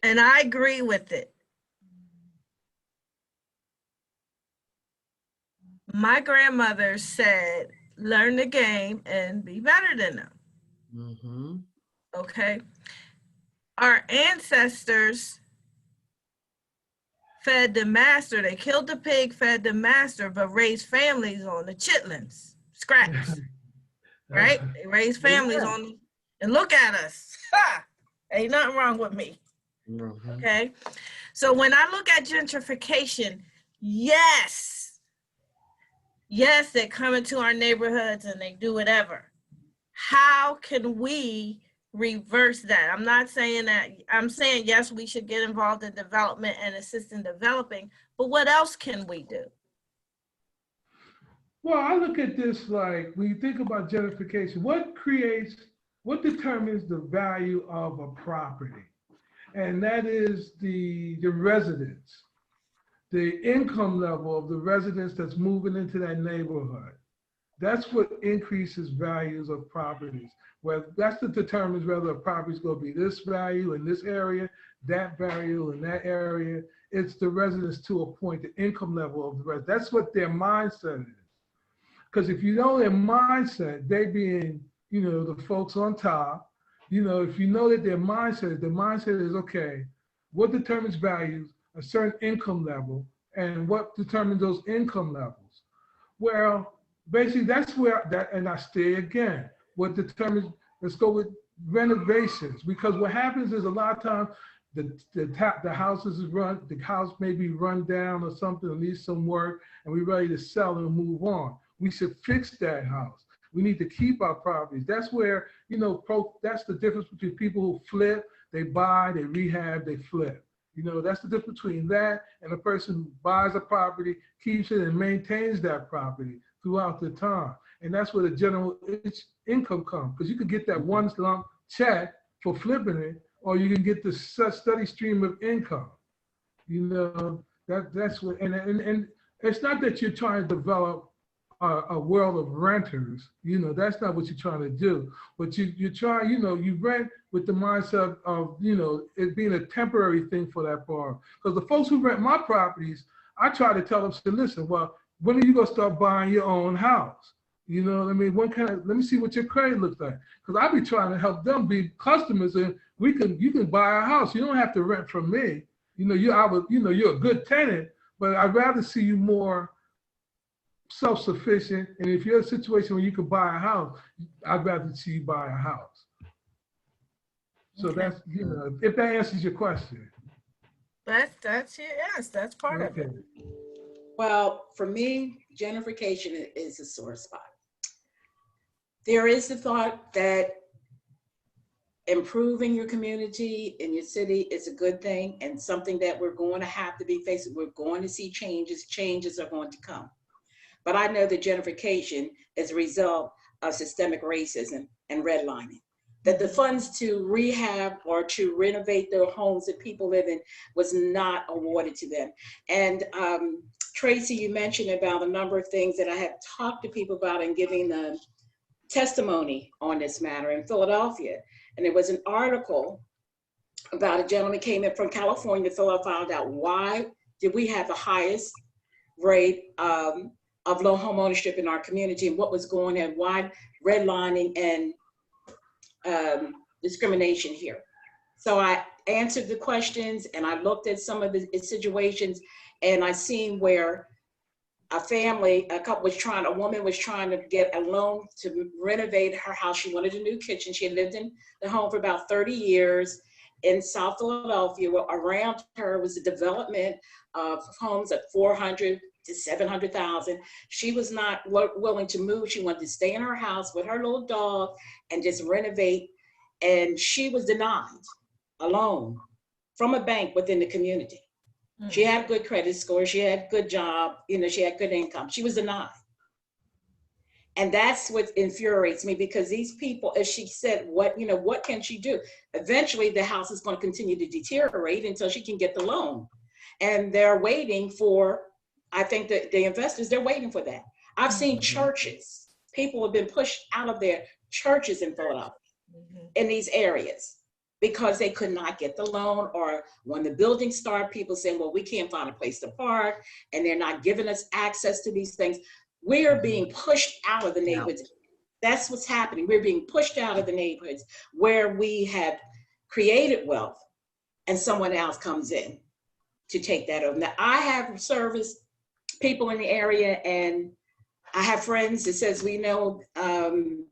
I agree with it. My grandmother said, learn the game and be better than them. Okay. Our ancestors fed the master. They killed the pig, fed the master, but raised families on the chitlins, scraps, right? They raised families on, and look at us. Ha! Ain't nothing wrong with me. Okay. So when I look at gentrification, yes, they come into our neighborhoods and they do whatever. How can we reverse that. I'm not saying that, I'm saying, yes, we should get involved in development and assist in developing, but what else can we do? Well, I look at this like, when you think about gentrification, what determines the value of a property? And that is the residents, the income level of the residents that's moving into that neighborhood. That's what increases values of properties. Well, that's what determines whether a property is going to be this value in this area, that value in that area. It's the residents to a point, the income level of the residents. That's what their mindset is. Because if you know their mindset, they being, you know, the folks on top, you know, if you know that their mindset is, okay, what determines values, a certain income level, and what determines those income levels? Well, basically that's where that, and I stay again, what determines, let's go with renovations, because what happens is a lot of times the house may be run down or something, or needs some work, and we're ready to sell and move on. We should fix that house. We need to keep our properties. That's where, you know, that's the difference between people who flip, they buy, they rehab, they flip. You know, that's the difference between that and a person who buys a property, keeps it, and maintains that property throughout the time. And that's where the general income comes, because you could get that one lump check for flipping it, or you can get the steady stream of income. You know, that's what, and it's not that you're trying to develop a world of renters, you know, that's not what you're trying to do. But you're trying, you know, you rent with the mindset of, you know, it being a temporary thing for that borrower. Because the folks who rent my properties, I try to tell them, say, listen, well, when are you gonna start buying your own house? You know what I mean? Let me see what your credit looks like. Because I be trying to help them be customers, and you can buy a house. You don't have to rent from me. You know, you're a good tenant, but I'd rather see you more self-sufficient, and if you're in a situation where you can buy a house, I'd rather see you buy a house. So okay. That's, you know, if that answers your question. That's yes, that's part of it. Well, for me, gentrification is a sore spot. There is the thought that improving your community in your city is a good thing and something that we're going to have to be facing. We're going to see changes are going to come. But I know that gentrification is a result of systemic racism and redlining. That the funds to rehab or to renovate the homes that people live in was not awarded to them. And Tracee, you mentioned about a number of things that I have talked to people about and giving the testimony on this matter in Philadelphia. And there was an article about a gentleman came in from California to Philadelphia, found out why did we have the highest rate of low home ownership in our community and what was going on, why redlining and discrimination here. So I answered the questions and I looked at some of the situations, and I seen where a woman was trying to get a loan to renovate her house. She wanted a new kitchen. She had lived in the home for about 30 years in South Philadelphia. Well, around her was a development of homes at 400 to 700,000. She was not willing to move. She wanted to stay in her house with her little dog and just renovate. And she was denied a loan from a bank within the community. Mm-hmm. She had good credit score. She had good job. You know, she had good income. She was denied. And that's what infuriates me, because these people, as she said, what can she do? Eventually the house is going to continue to deteriorate until she can get the loan. And they're waiting for, I think that the investors, they're waiting for that. I've seen churches, people have been pushed out of their churches in Philadelphia, in these areas, because they could not get the loan, or when the building started, people saying, well, we can't find a place to park, and they're not giving us access to these things. We are being pushed out of the neighborhoods. That's what's happening. We're being pushed out of the neighborhoods where we have created wealth, and someone else comes in to take that over. Now, I have serviced people in the area, and I have friends that says, we know, in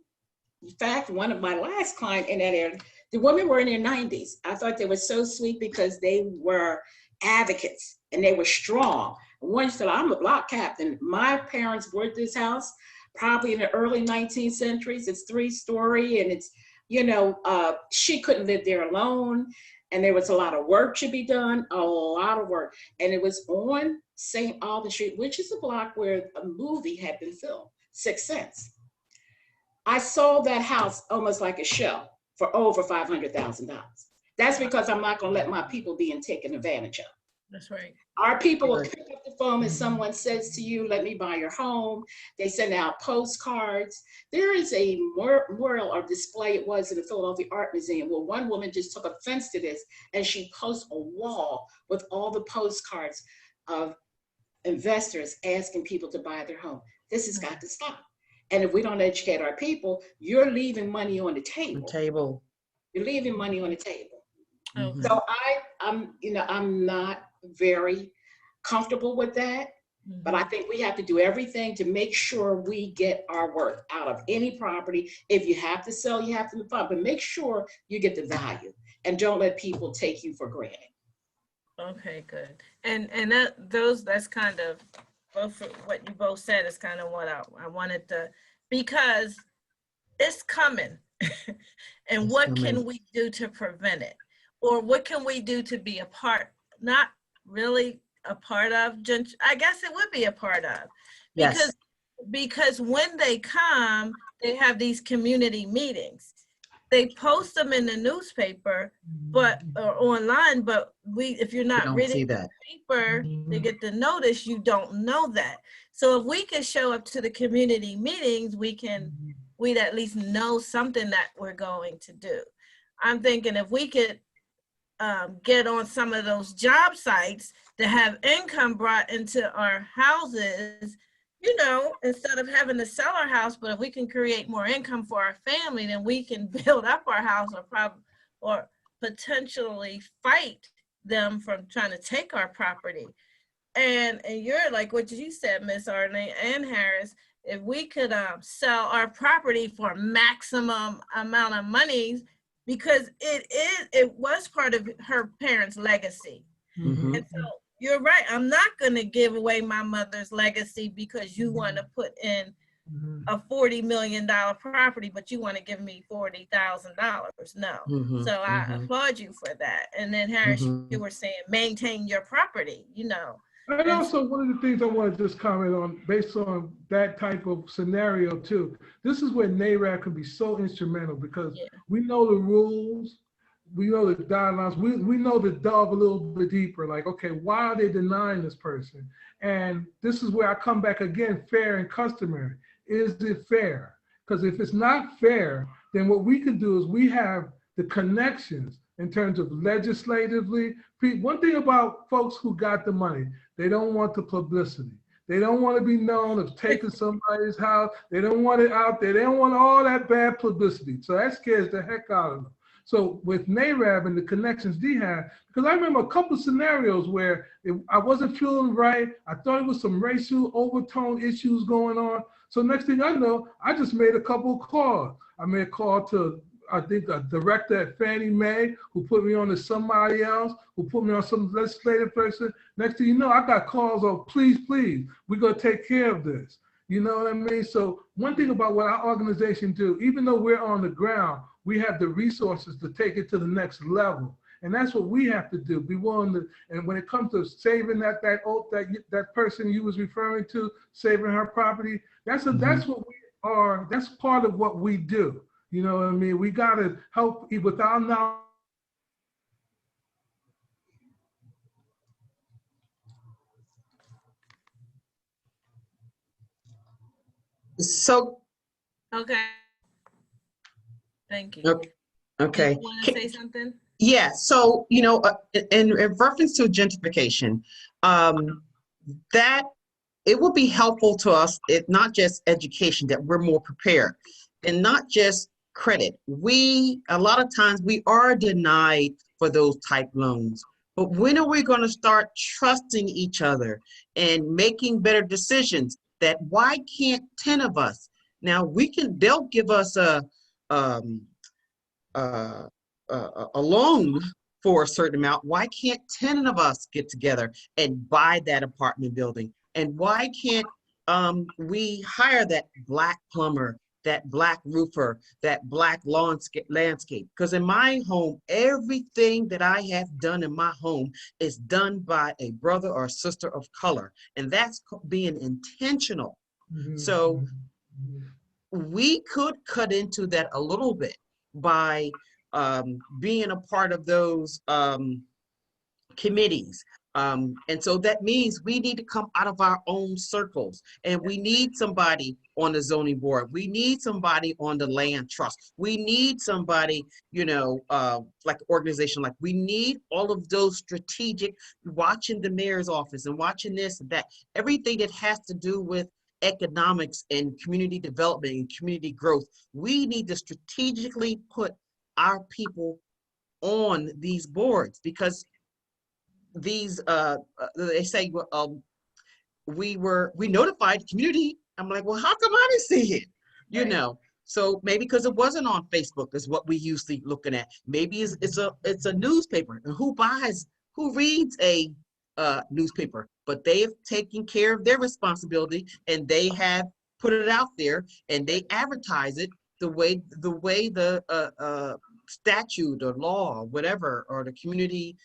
fact, one of my last client in that area, the women were in their 90s. I thought they were so sweet because they were advocates and they were strong. One said, I'm a block captain. My parents bought this house probably in the early 19th centuries. It's 3-story and it's she couldn't live there alone. And there was a lot of work to be done, a lot of work. And it was on St. Albans Street, which is a block where a movie had been filmed, Sixth Sense. I sold that house almost like a shell for over $500,000. That's because I'm not going to let my people be taken advantage of. That's right. Our people will pick up the phone and someone says to you, let me buy your home. They send out postcards. There is a mural or display, it was in the Philadelphia Art Museum, where one woman just took offense to this and she posted a wall with all the postcards of investors asking people to buy their home. This has got to stop. And if we don't educate our people, you're leaving money on the table. You're leaving money on the table. Okay. So I'm not very comfortable with that, but I think we have to do everything to make sure we get our worth out of any property. If you have to sell, you have to move on, but make sure you get the value and don't let people take you for granted. Okay, good. And that's kind of both what you both said is kind of what I wanted to, because it's coming. And what can we do to prevent it? Or what can we do to be a part, not really a part of, I guess it would be a part of. Because when they come, they have these community meetings. They post them in the newspaper, or online, but if you're not reading the paper to get the notice, you don't know that. So if we can show up to the community meetings, we'd at least know something that we're going to do. I'm thinking if we could get on some of those job sites to have income brought into our houses, instead of having to sell our house, but if we can create more income for our family, then we can build up our house or potentially fight them from trying to take our property. And you're like what you said, Miss Arlene and Harris, if we could sell our property for maximum amount of money, because it was part of her parents' legacy. And so you're right, I'm not going to give away my mother's legacy because you want to put in a $40 million property, but you want to give me $40,000. No. So I applaud you for that. And then Harris, you were saying maintain your property, And also, one of the things I want to just comment on, based on that type of scenario too, this is where NAACP can be so instrumental, because we know the rules, we know the guidelines, we know to delve a little bit deeper, like, okay, why are they denying this person? And this is where I come back again, fair and customary. Is it fair? Because if it's not fair, then what we can do is we have the connections in terms of legislatively. One thing about folks who got the money, they don't want the publicity. They don't want to be known as taking somebody's house. They don't want it out there. They don't want all that bad publicity. So that scares the heck out of them. So with NAACP and the connections they had, because I remember a couple of scenarios where I wasn't feeling right. I thought it was some racial overtone issues going on. So next thing I know, I just made a couple of calls. I made a call to, I think, a director at Fannie Mae who put me on to somebody else, who put me on some legislative person. Next thing you know, I got calls of, please, we're going to take care of this. You know what I mean? So one thing about what our organization do, even though we're on the ground, we have the resources to take it to the next level. And that's what we have to do. Be willing to, and when it comes to saving that person you was referring to, saving her property, that's what we are. That's part of what we do. You know what I mean? We got to help with our knowledge. So, okay. Thank you. Okay. You want to say something? Yeah. So, in reference to gentrification, that it will be helpful to us, not just education, that we're more prepared, and not just credit. A lot of times we are denied for those type loans, but when are we going to start trusting each other and making better decisions? That why can't 10 of us, now they'll give us a loan for a certain amount. Why can't 10 of us get together and buy that apartment building? And why can't we hire that Black plumber that black roofer, that black landscape. Because in my home, everything that I have done in my home is done by a brother or sister of color. And that's being intentional. So we could cut into that a little bit by being a part of those committees. And so that means we need to come out of our own circles, and we need somebody on the zoning board. We need somebody on the land trust. We need somebody, you know, like an organization, like we need all of those strategic, watching the mayor's office and watching this and that, everything that has to do with economics and community development and community growth. We need to strategically put our people on these boards, because these they say we notified the community. I'm like, well, how come I didn't see it? You know, so maybe because it wasn't on Facebook is what we usually looking at. Maybe it's a newspaper, and who reads a newspaper? But they've taken care of their responsibility, and they have put it out there, and they advertise it the way the statute or law or whatever, or the community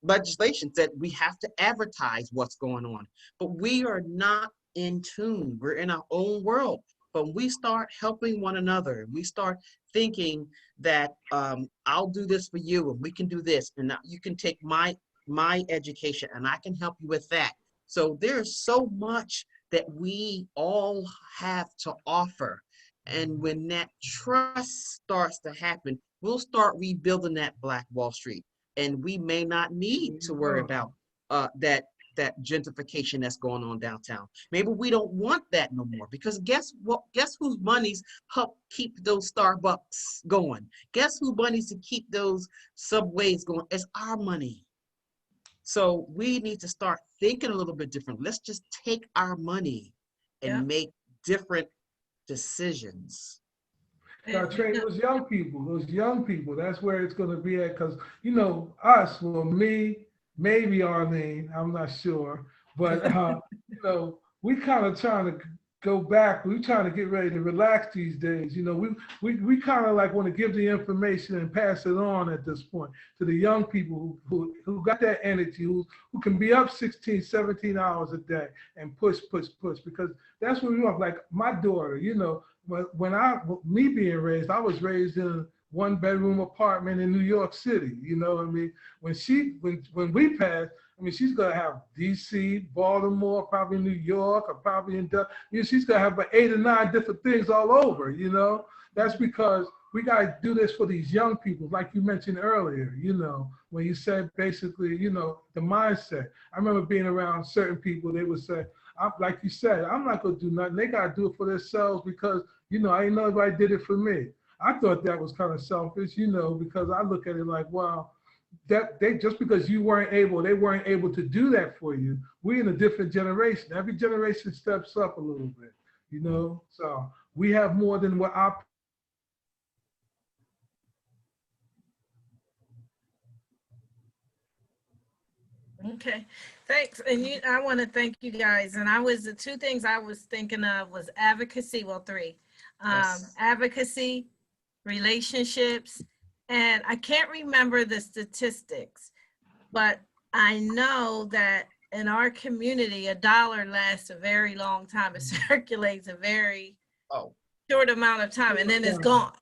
legislation said we have to advertise what's going on. But we are not in tune. We're in our own world. But we start helping one another. We start thinking that I'll do this for you, and we can do this, and you can take my education, and I can help you with that. So there's so much that we all have to offer. And when that trust starts to happen, we'll start rebuilding that Black Wall Street. And we may not need to worry about that gentrification that's going on downtown. Maybe we don't want that no more, because guess what? Guess whose monies help keep those Starbucks going? Guess who monies to keep those subways going? It's our money. So we need to start thinking a little bit different. Let's just take our money and make different decisions. Train those young people, that's where it's going to be at. Because, you know, us, well, me, maybe Arlene, I'm not sure, but, you know, we kind of trying to go back. We're trying to get ready to relax these days. You know, we kind of like want to give the information and pass it on at this point to the young people who got that energy, who can be up 16, 17 hours a day and push, because that's what we want. Like my daughter, you know, me being raised, I was raised in a 1-bedroom apartment in New York City. You know what I mean? When we pass, I mean, she's gonna have DC, Baltimore, probably New York, or probably you know, she's gonna have about 8 or 9 different things all over, you know? That's because we gotta do this for these young people, like you mentioned earlier, you know, when you said basically, you know, the mindset. I remember being around certain people, they would say, like you said, I'm not gonna do nothing. They gotta do it for themselves because, you know, I didn't know nobody did it for me. I thought that was kind of selfish, you know, because I look at it like, wow, that they just because they weren't able to do that for you. We're in a different generation. Every generation steps up a little bit, you know. So we have more than what our Okay, thanks. And I want to thank you guys. And the 2 things I was thinking of was advocacy, well, 3. Advocacy, relationships, and I can't remember the statistics, but I know that in our community, $1 lasts a very long time. It circulates a very short amount of time, and then it's gone.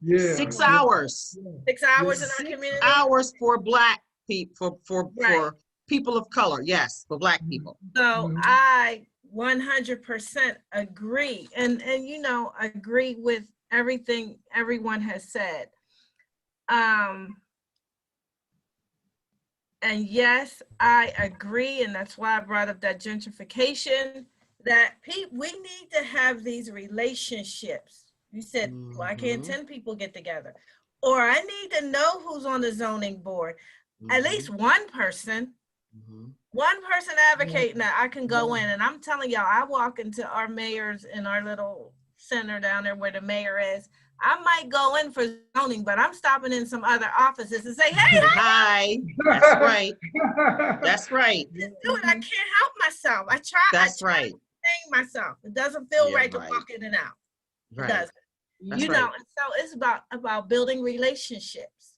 Yeah. 6 hours. 6 hours in our community? 6 hours for Black people, for people of color, yes, for Black people. So I 100% agree, and you know, agree with everything everyone has said. And yes, I agree, and that's why I brought up that gentrification, that we need to have these relationships. You said, why can't 10 people get together? Or I need to know who's on the zoning board. At least one person. One person advocating that I can go in, and I'm telling y'all, I walk into our mayor's in our little center down there where the mayor is. I might go in for zoning, but I'm stopping in some other offices and say, hey, hi. That's right. That's right. Just do it. I can't help myself. I try. That's right. entertain myself. It doesn't feel Yeah, right to right. walk in and out. It Right. doesn't. That's You know, right. and so it's about building relationships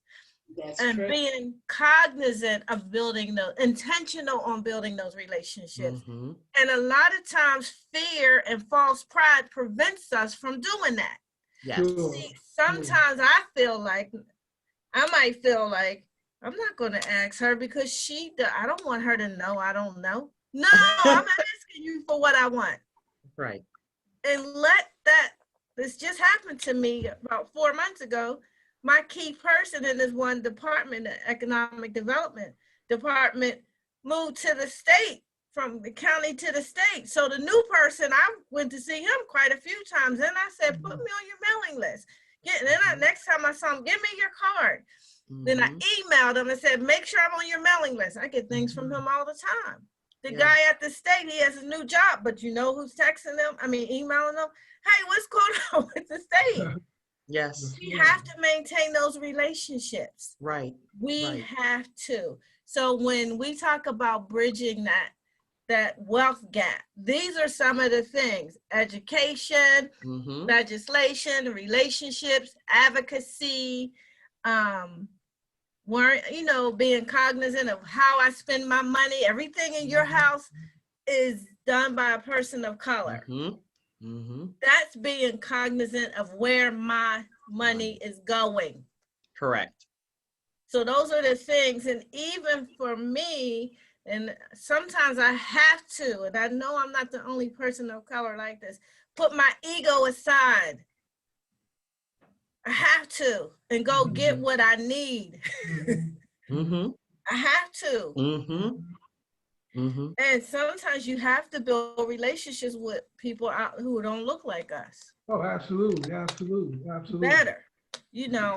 That's and true. being cognizant of building those, intentional on building those relationships. Mhm. And a lot of times fear and false pride prevents us from doing that. Yes. Sure. See, sometimes I might feel like I'm not going to ask her because I don't want her to know I don't know. No, I'm asking you for what I want. Right. And this just happened to me about 4 months ago. My key person in this one department, the economic development department, moved to the state, from the county to the state. So the new person, I went to see him quite a few times. And I said, put me on your mailing list. Next time I saw him, give me your card. Then I emailed him and said, make sure I'm on your mailing list. I get things from him all the time. The guy at the state, he has a new job, but you know who's texting them? Emailing them? Hey, what's going on with the state? Yes. We have to maintain those relationships. Right. We Right. have to. So when we talk about bridging that wealth gap, these are some of the things: education, Mhm. legislation, relationships, advocacy, being cognizant of how I spend my money. Everything in your house is done by a person of color. Mhm. Mhm. That's being cognizant of where my money is going. Correct. So those are the things. And even for me, and sometimes I have to, and I know I'm not the only person of color like this, put my ego aside. I have to, and go get what I need. Mhm. I have to. Mhm. Mhm. And sometimes you have to build relationships with people who don't look like us. Oh, absolutely, absolutely, absolutely. Better,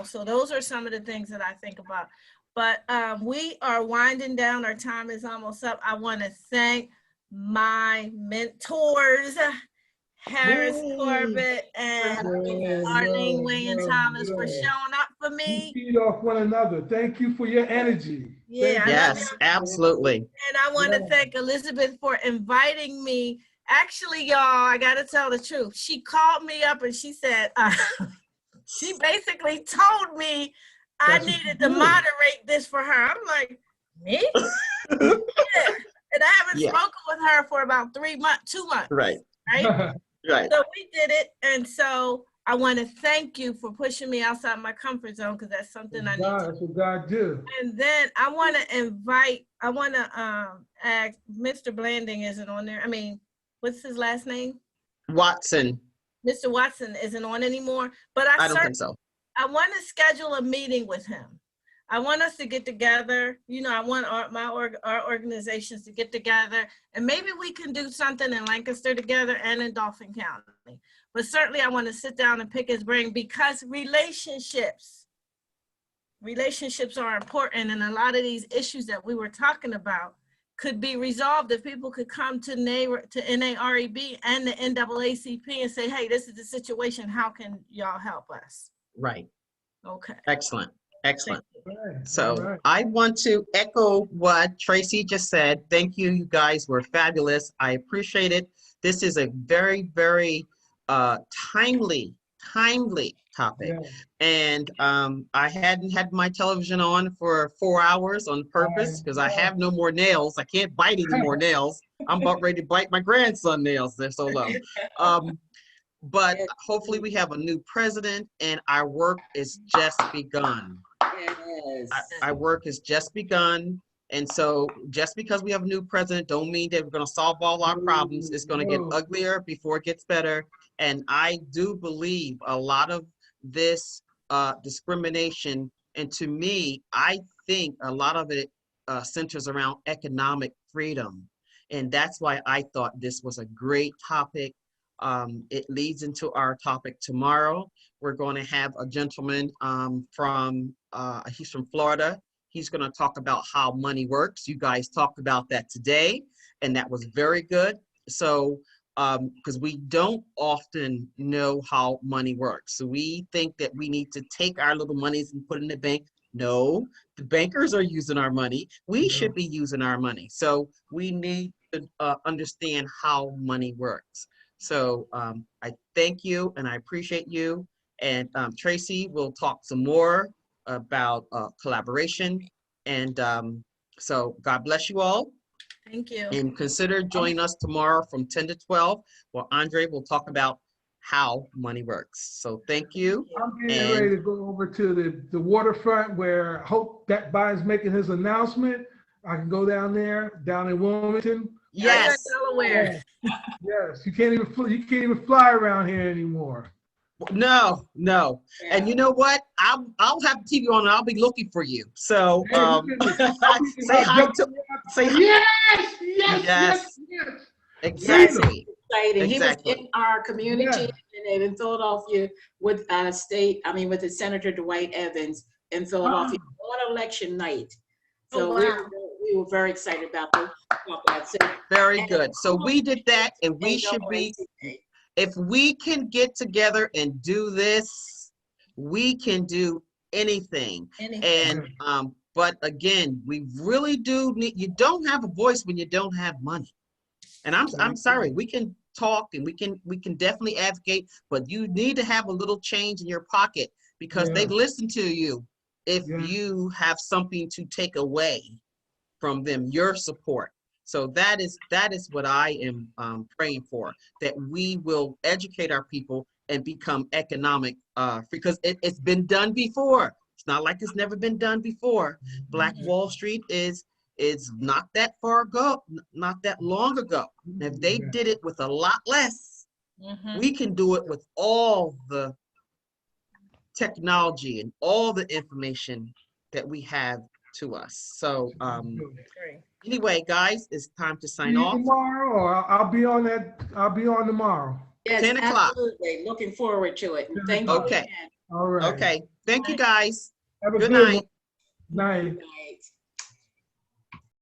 so those are some of the things that I think about. But we are winding down. Our time is almost up. I want to thank my mentors, Harris Corbett and Arlene Williams Thomas, for showing up for me. You feed off one another. Thank you for your energy. Yeah, Yes, absolutely. And I want to thank Elizabeth for inviting me. Actually, y'all, I got to tell the truth. She called me up and she said, she basically told me I needed to moderate this for her. I'm like, me? Yeah. And I haven't spoken with her for about 2 months. Right. Right? Right. So we did it. And so I want to thank you for pushing me outside my comfort zone, because that's something I need to do. That's what God did. And then I want to ask, Mr. Blanding isn't on there. What's his last name? Watson. Mr. Watson isn't on anymore, but I don't think so. I want to schedule a meeting with him. I want us to get together. I want our organizations to get together, and maybe we can do something in Lancaster together and in Dauphin County. But certainly I want to sit down and pick his brain, because relationships are important, and a lot of these issues that we were talking about could be resolved if people could come to NAAREB and the NAACP and say, hey, this is the situation. How can y'all help us? Right. Okay. Excellent. Excellent. Right. So Right. I want to echo what Tracee just said. Thank you. You guys were fabulous. I appreciate it. This is a very, very timely topic. Yeah. And I hadn't had my television on for 4 hours on purpose because I have no more nails. I can't bite any more nails. I'm about ready to bite my grandson's nails. They're so low. But hopefully we have a new president, and our work is just begun. Yes. Our work is just begun. And so just because we have a new president don't mean that we're going to solve all our problems. It's going to get uglier before it gets better. And I do believe a lot of this discrimination, and to me, I think a lot of it centers around economic freedom. And that's why I thought this was a great topic. It leads into our topic tomorrow. We're going to have a gentleman he's from Florida. He's going to talk about how money works. You guys talked about that today, and that was very good. So, because we don't often know how money works. So we think that we need to take our little monies and put it in the bank. No, the bankers are using our money. We should be using our money. So we need understand how money works. So I thank you and I appreciate you. And Tracee will talk some more about collaboration. And so God bless you all. Thank you. And consider joining us tomorrow from 10 to 12, where Andre will talk about how money works. So thank you. I'm getting ready to go over to the waterfront where I hope that Biden's making his announcement. I can go down there, down in Wilmington. Yes. Delaware. Yes, you can't even fly around here anymore. No. And you know what? I'll have the TV on and I'll be looking for you. So say hi to yes. Exactly. Exciting. He was Exactly. in our community and in Philadelphia with with the Senator Dwight Evans in Philadelphia on election night. So we were very excited about that. So, Very good. So we did that, and we should be, if we can get together and do this, we can do anything. And but again, we really do need, you don't have a voice when you don't have money. And I'm sorry, we can talk and we can definitely advocate, but you need to have a little change in your pocket because they listen to you if you have something to take away from them, your support. So that is what I am praying for, that we will educate our people and become economic, because it's been done before. It's not like it's never been done before. Black Wall Street is not that far ago, not that long ago. And if they did it with a lot less, we can do it with all the technology and all the information that we have to us. So anyway, guys, it's time to sign off. Tomorrow, or I'll be on that. I'll be on tomorrow. Yes, 10 o'clock. absolutely. Looking forward to it. And thank you. Okay. Again. All right. Okay. Thank you, guys. Have a Good good night. one. Night. Good night.